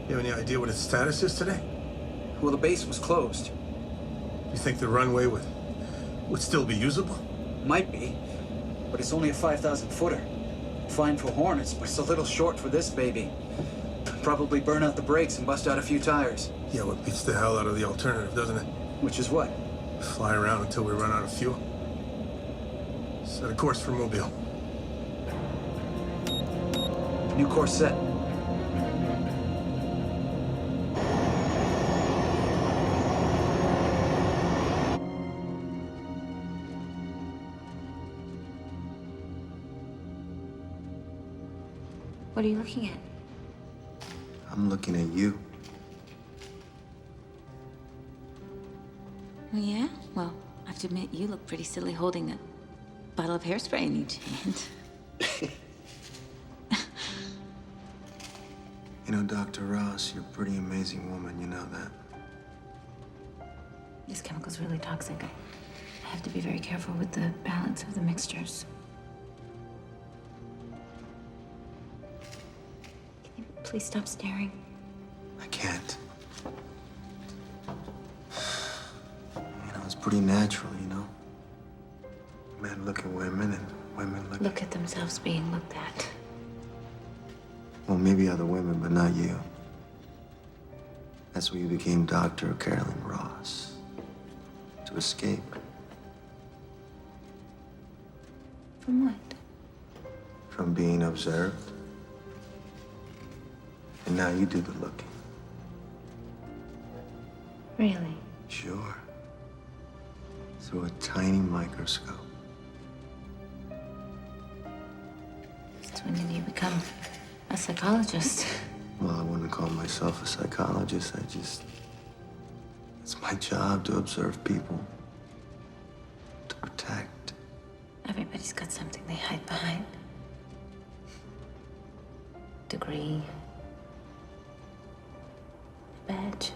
You have any idea what its status is today? Well, the base was closed. You think the runway would still be usable? Might be, but it's only a 5,000-footer. Fine for Hornets, but it's a little short for this baby. Probably burn out the brakes and bust out a few tires. Yeah, what beats the hell out of the alternative, doesn't it? Which is what? Fly around until we run out of fuel. Set a course for Mobile. New course set. What are you looking at? I'm looking at you. Oh, yeah? Well, I have to admit, you look pretty silly holding a bottle of hairspray in each hand. You know, Dr. Ross, you're a pretty amazing woman, you know that. This chemical's really toxic. I have to be very careful with the balance of the mixtures. Can you please stop staring? I can't. You know, it's pretty natural, you know? Men look at women and women Look at themselves being looked at. Well, maybe other women, but not you. That's why you became Dr. Carolyn Ross. To escape. From what? From being observed. And now you do the looking. Really? Sure. Through a tiny microscope. Since when did you become a psychologist? Well, I wouldn't call myself a psychologist. It's my job to observe people. To protect. Everybody's got something they hide behind. Degree. A badge.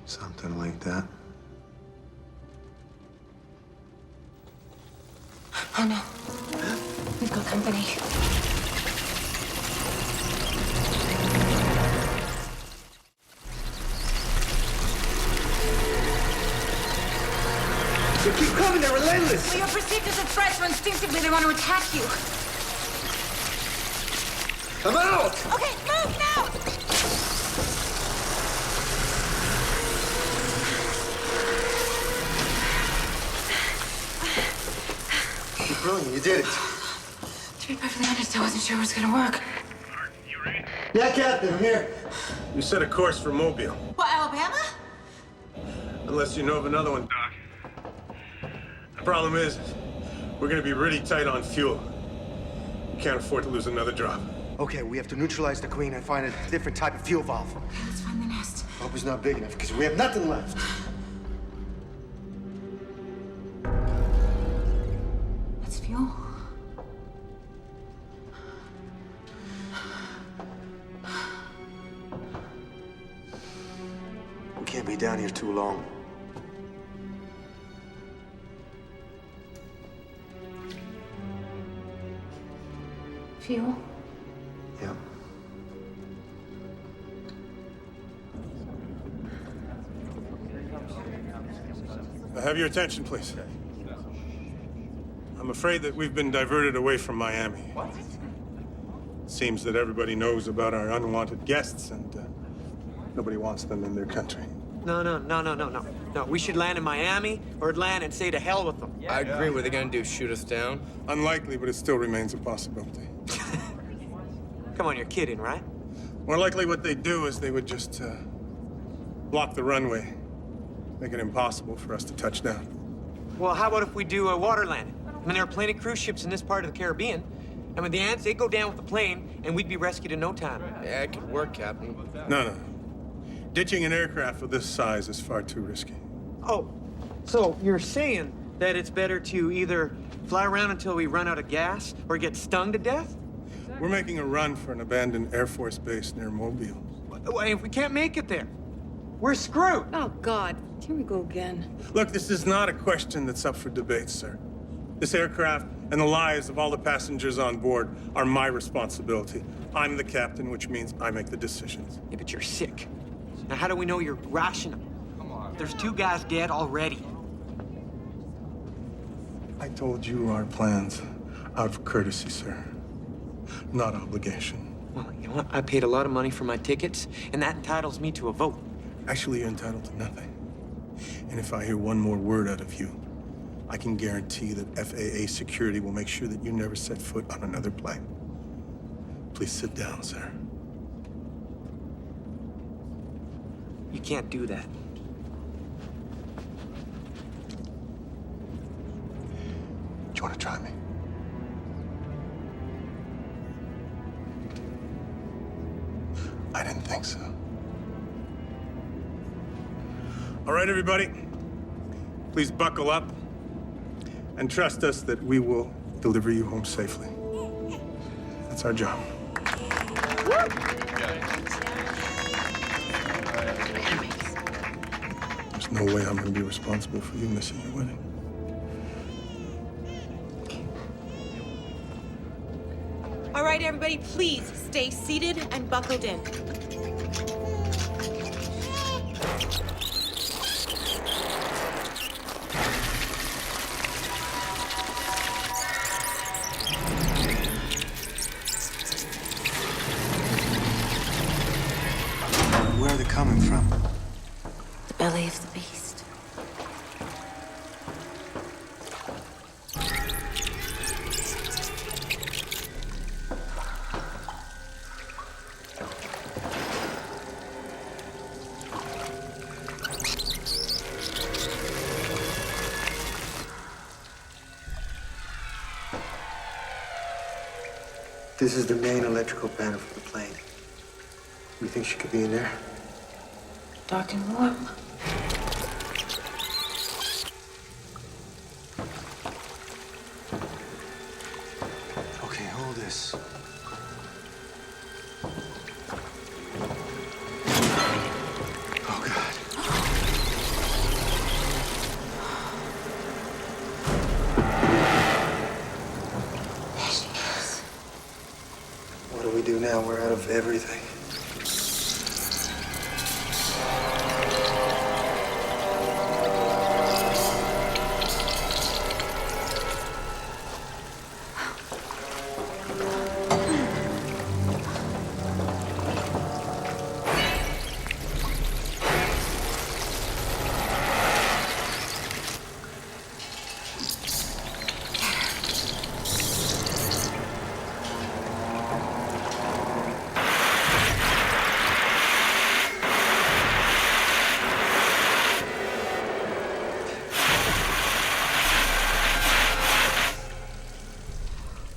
Something like that. Oh no. We've got company. They keep coming, they're relentless! Well, you're perceived as a threat, so instinctively they want to attack you. I'm out! Okay, move now! You're brilliant. You did it. To be perfectly honest, I wasn't sure it was gonna work. Yeah, Captain, I'm here. You set a course for Mobile. What, Alabama? Unless you know of another one, Doc. The problem is, we're gonna be really tight on fuel. We can't afford to lose another drop. Okay, we have to neutralize the Queen and find a different type of fuel valve. Okay, let's find the nest. Hope it's not big enough, because we have nothing left. That's fuel. We can't be down here too long. Fuel? Yeah. Have your attention, please. I'm I'm afraid that we've been diverted away from Miami. What? Seems that everybody knows about our unwanted guests, and nobody wants them in their country. No. We should land in Miami or land and say to hell with them. I agree. What are they gonna do? Shoot us down? Unlikely, but it still remains a possibility. Come on, you're kidding, right? More likely what they'd do is they would just block the runway, make it impossible for us to touch down. Well, how about if we do a water landing? I mean, there are plenty of cruise ships in this part of the Caribbean. And with the ants, they'd go down with the plane, and we'd be rescued in no time. Yeah, it could work, Captain. No. Ditching an aircraft of this size is far too risky. Oh, so you're saying that it's better to either fly around until we run out of gas or get stung to death? We're making a run for an abandoned Air Force base near Mobile. If we can't make it there, we're screwed. Oh, God. Here we go again. Look, this is not a question that's up for debate, sir. This aircraft and the lives of all the passengers on board are my responsibility. I'm the captain, which means I make the decisions. Yeah, but you're sick. Now, how do we know you're rational? Come on. There's 2 guys dead already. I told you our plans out of courtesy, sir. Not obligation. Well, you know what? I paid a lot of money for my tickets, and that entitles me to a vote. Actually, you're entitled to nothing. And if I hear one more word out of you, I can guarantee that FAA security will make sure that you never set foot on another plane. Please sit down, sir. You can't do that. Do you want to try me? I didn't think so. All right, everybody. Please buckle up and trust us that we will deliver you home safely. That's our job. There's no way I'm going to be responsible for you missing your wedding. All right, everybody, please stay seated and buckled in. Where are they coming from? The belly of the beast. This is the main electrical panel for the plane. You think she could be in there? Dark and warm. Okay, hold this. Oh, God. There she is. What do we do now? We're out of everything.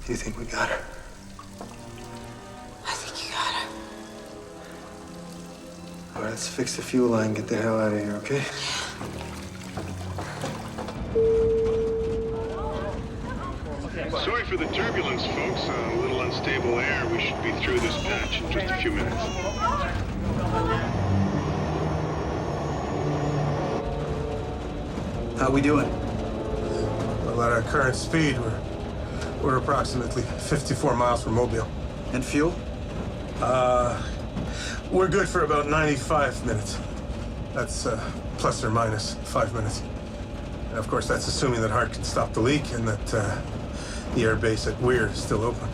Do you think we got her? I think you got her. All right, let's fix the fuel line and get the hell out of here, okay? Sorry for the turbulence, folks. A little unstable air. We should be through this patch in just a few minutes. How we doing? Well, at our current speed, we're approximately 54 miles from Mobile. And fuel? We're good for about 95 minutes. That's plus or minus 5 minutes. And of course, that's assuming that Hart can stop the leak and that The air base at Weir is still open.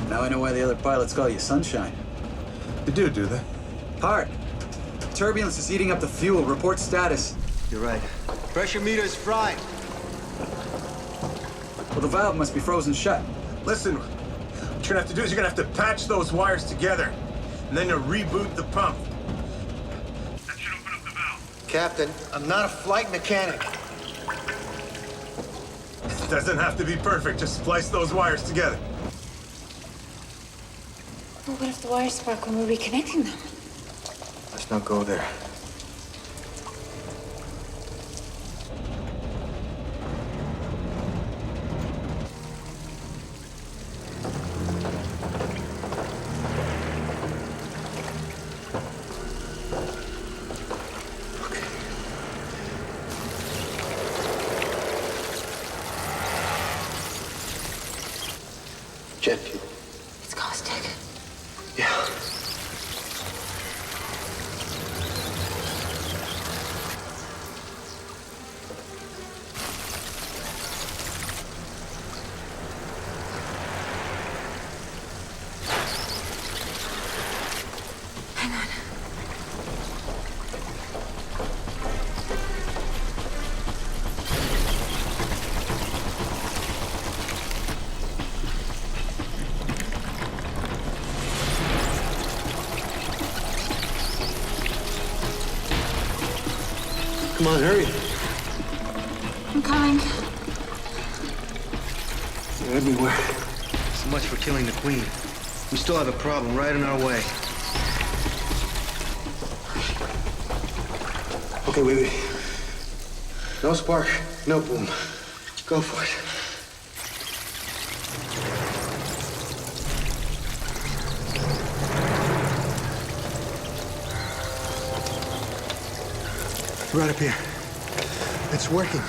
Now I know why the other pilots call you Sunshine. They do they? Hart, turbulence is eating up the fuel. Report status. You're right. Pressure meter is fried. Well, the valve must be frozen shut. Listen, what you're gonna have to do is you're gonna have to patch those wires together, and then to reboot the pump. That should open up the valve. Captain, I'm not a flight mechanic. It doesn't have to be perfect. Just splice those wires together. Well, what if the wires spark when we're reconnecting them? Let's not go there. Jet fuel. It's caustic. Yeah. Hang on. Come on, hurry. I'm coming. They're everywhere. So much for killing the Queen. We still have a problem right in our way. Okay, wait. No spark, no boom. Go for it. Right up here. It's working.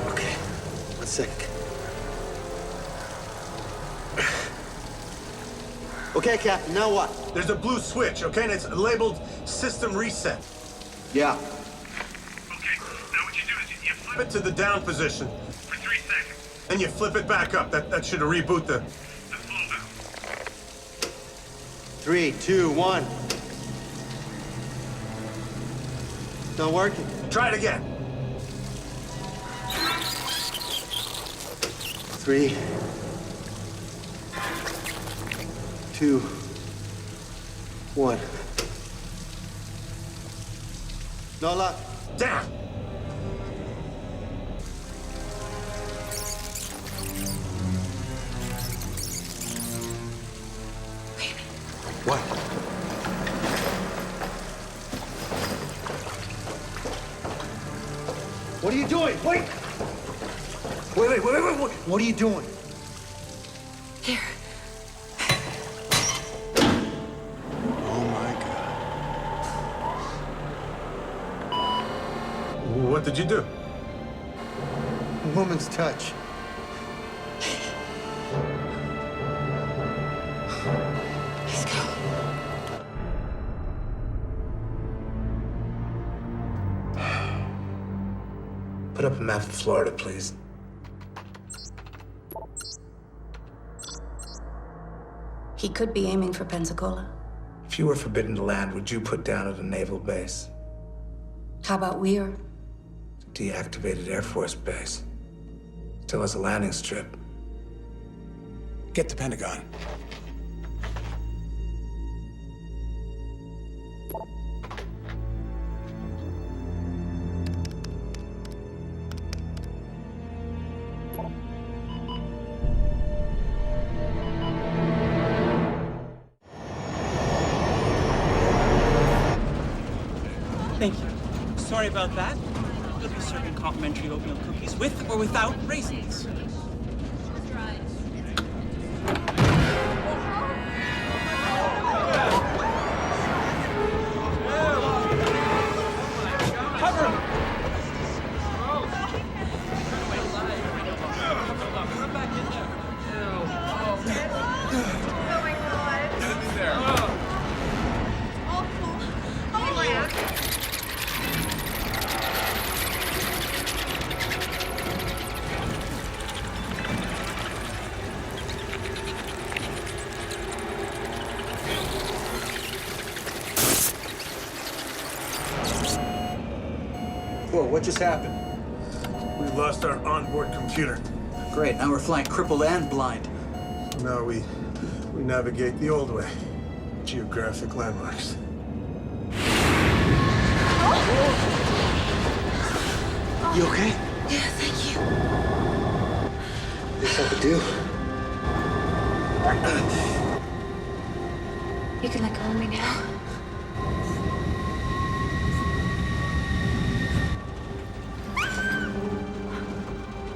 Okay, 1 second. Okay, Captain, now what? There's a blue switch, okay? And it's labeled System Reset. Yeah. Flip it to the down position. For 3 seconds. Then you flip it back up. That should reboot the... The flow valve. 3, 2, 1. Not working. Try it again. 3, 2, 1. No luck. Down. What? What are you doing? Wait! Wait. What are you doing? Here. Oh my God. What did you do? A woman's touch. Let's go. Put up a map of Florida, please. He could be aiming for Pensacola. If you were forbidden to land, would you put down at a naval base? How about Weir? Deactivated Air Force base. Still has a landing strip. Get to Pentagon. Thank you. Sorry about that. We'll be serving complimentary oatmeal cookies with or without raisins. Cover him! Whoa, what just happened? We lost our onboard computer. Great, now we're flying crippled and blind. Now we navigate the old way. Geographic landmarks. You okay? Yeah, thank you. This I could do. You can let go of me now.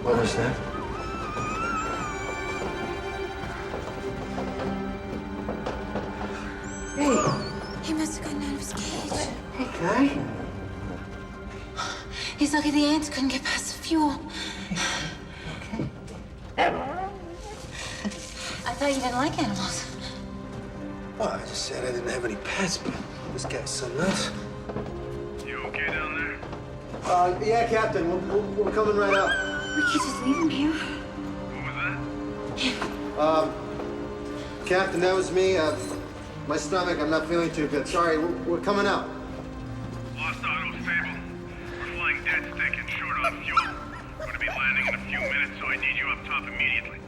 What was that? Hey. He must have gotten out of his cage. Hey, guy. He's lucky the ants couldn't get past the fuel. I thought you didn't like animals. Well, I just said I didn't have any pets, but this guy's something else. You okay down there? Yeah, Captain. We're coming right up. We can't just leave him here. What was that? Captain, that was me. My stomach, I'm not feeling too good. Sorry, we're coming up. Lost auto stable. We're flying dead stick and short on fuel. We're gonna be landing in a few minutes, so I need you up top immediately.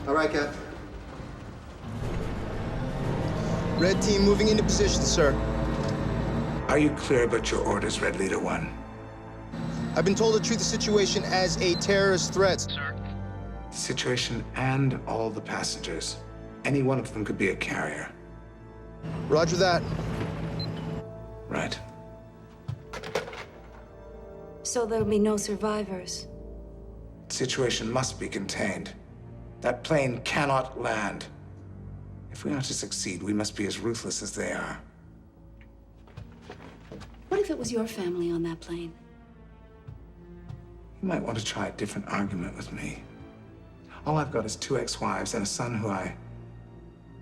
All right, Captain. Red team moving into position, sir. Are you clear about your orders, Red Leader 1? I've been told to treat the situation as a terrorist threat. Sir? The situation and all the passengers. Any one of them could be a carrier. Roger that. Right. So there'll be no survivors. The situation must be contained. That plane cannot land. If we are to succeed, we must be as ruthless as they are. What if it was your family on that plane? You might want to try a different argument with me. All I've got is 2 ex-wives and a son who I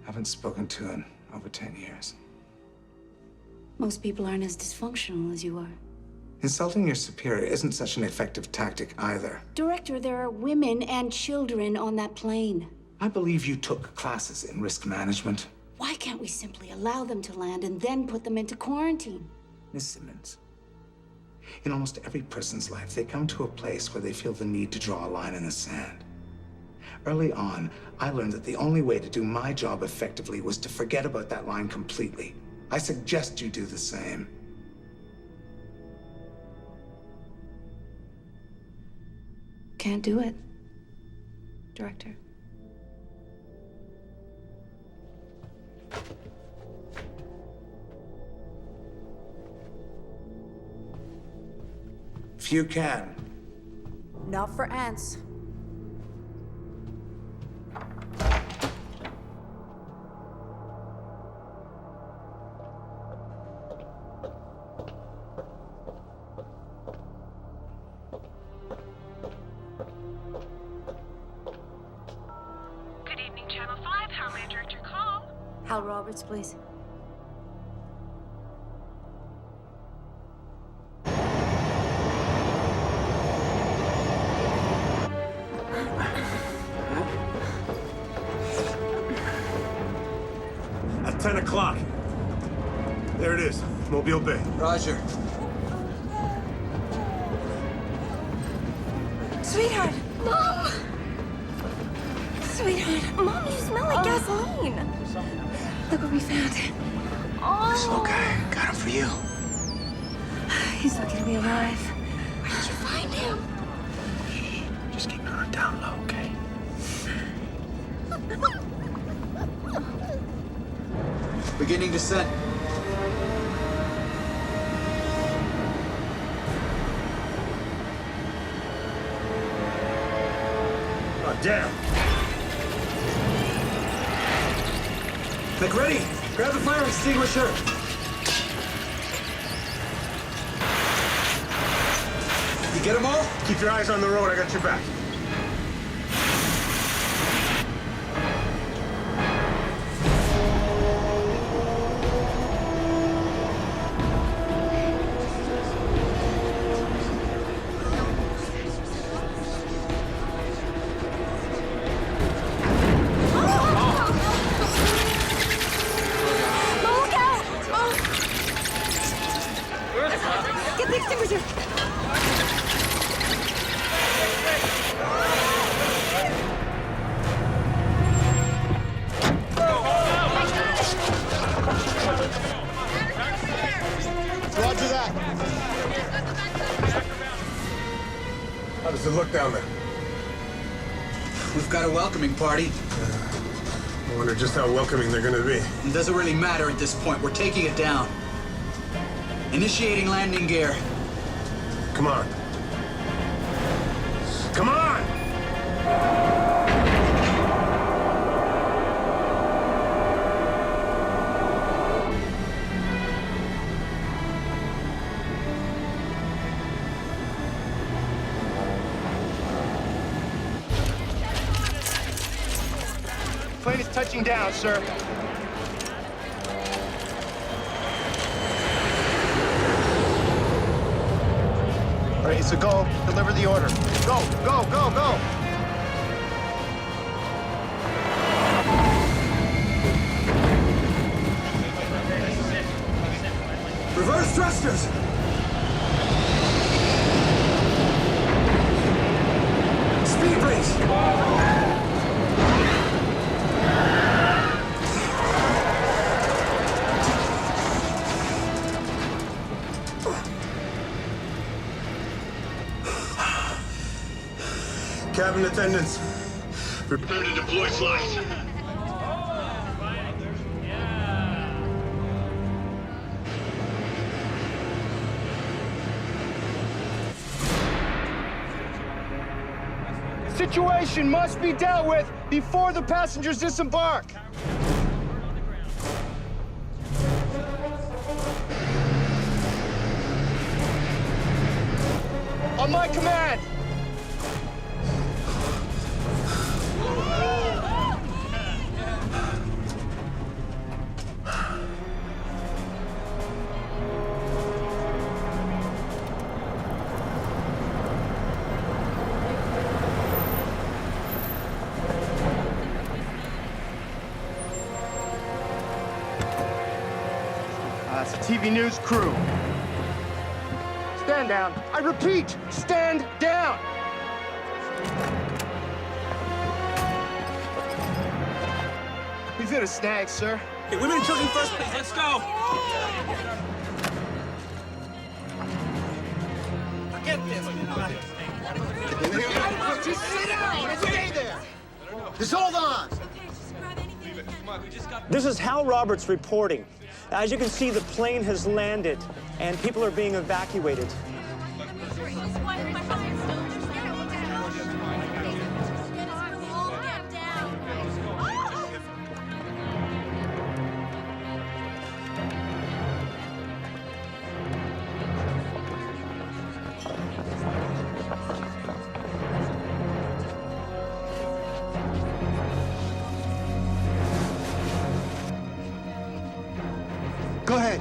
haven't spoken to in over 10 years. Most people aren't as dysfunctional as you are. Insulting your superior isn't such an effective tactic either. Director, there are women and children on that plane. I believe you took classes in risk management. Why can't we simply allow them to land and then put them into quarantine? Miss Simmons, in almost every person's life, they come to a place where they feel the need to draw a line in the sand. Early on, I learned that the only way to do my job effectively was to forget about that line completely. I suggest you do the same. Can't do it, Director. Few can. Not for ants. Good evening, Channel 5. How may I direct your call? Hal Roberts, please. At 10 o'clock. There it is, Mobile Bay. Roger. Sweetheart! Mom! Sweetheart! Mom, you smell like gasoline! Look what we found. This little guy got him for you. He's lucky to be alive. Where did you find him? Just keep it on down low, okay? Beginning descent. Oh, damn. McReady, grab the fire extinguisher. You get them all? Keep your eyes on the road. I got your back. Get the extinguisher! Roger that. How does it look down there? We've got a welcoming party. I wonder just how welcoming they're gonna be. It doesn't really matter at this point. We're taking it down. Initiating landing gear. Come on. Come on! Plane is touching down, sir. All right, it's a go. Deliver the order. Go, go, go, go. Reverse thrusters! Speed brakes! Cabin attendants, prepare to deploy flight. Situation must be dealt with before the passengers disembark. On my command. It's a TV news crew. Stand down. I repeat, stand down. We've hit a snag, sir. Hey, women and children first, please. Let's go. Forget this. Just sit down and stay there. Just hold on. This is Hal Roberts reporting. As you can see, the plane has landed, and people are being evacuated. Go ahead.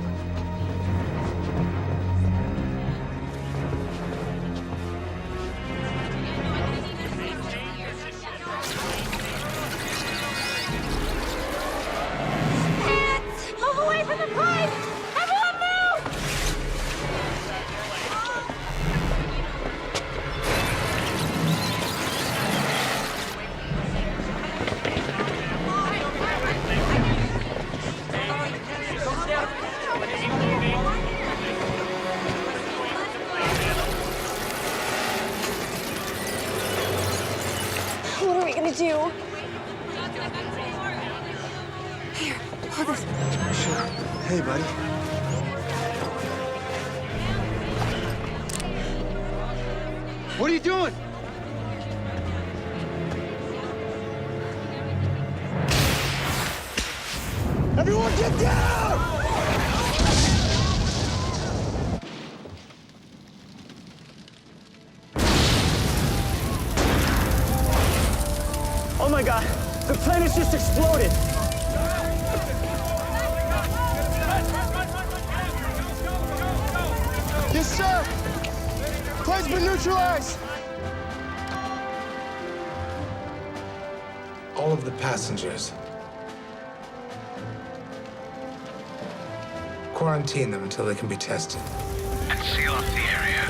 Move away from the plane! Everyone move! What are we gonna do? Here, hold this. Sure. Hey, buddy. What are you doing? Everyone get down! Oh my God, the plane has just exploded. Yes, sir. Plane's been neutralized. All of the passengers. Quarantine them until they can be tested. seal off the area.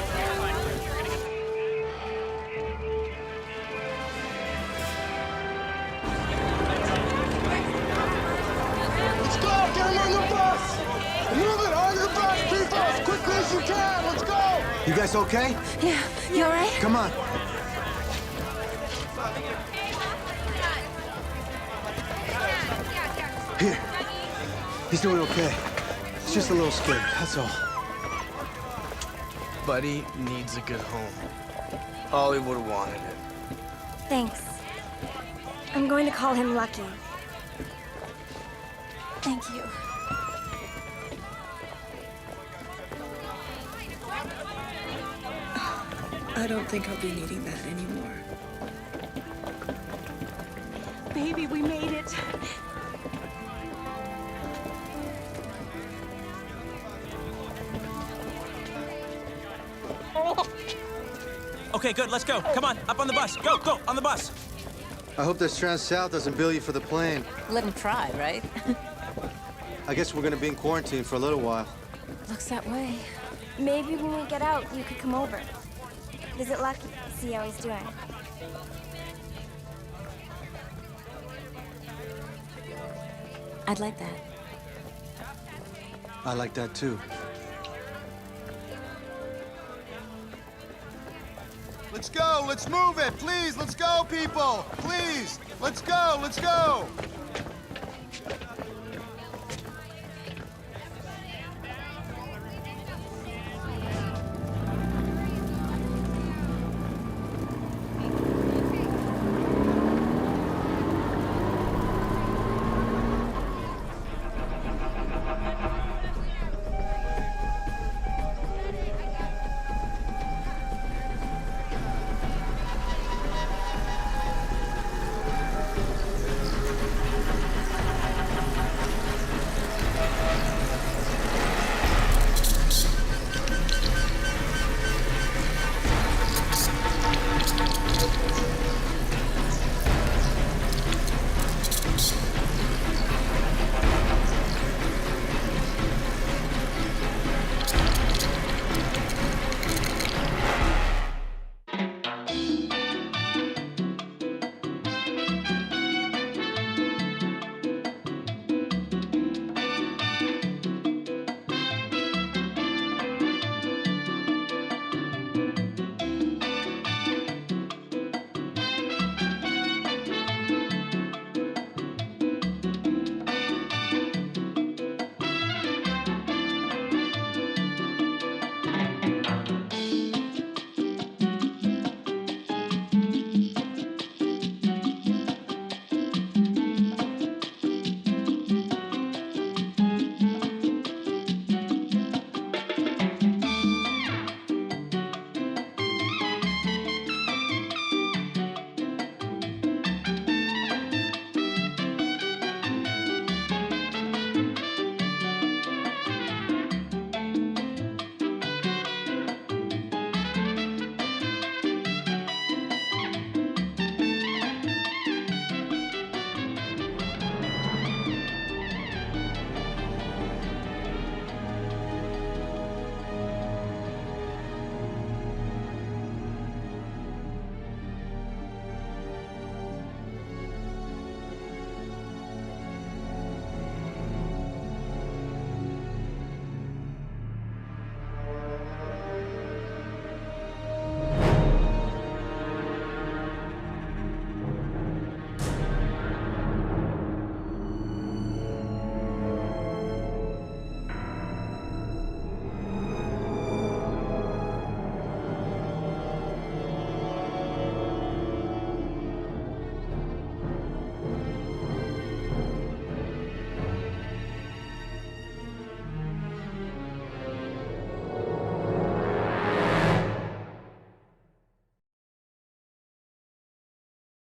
Let's go! Get him on the bus! Move it! On the bus, people! As quickly as you can! Let's go! You guys okay? Yeah, you all right? Come on. Here. He's doing okay. He's just a little scared, that's all. Buddy needs a good home. Ollie would have wanted it. Thanks. I'm going to call him Lucky. Thank you. I don't think I'll be needing that anymore. Baby, we made it. Okay, good, let's go. Come on, up on the bus. Go, go, on the bus. I hope that Trans-South doesn't bill you for the plane. Let him try, right? I guess we're gonna be in quarantine for a little while. Looks that way. Maybe when we get out, you could come over. Visit Lucky, see how he's doing. I'd like that. I like that too. Let's go! Let's move it! Please, let's go, people! Please! Let's go! Let's go!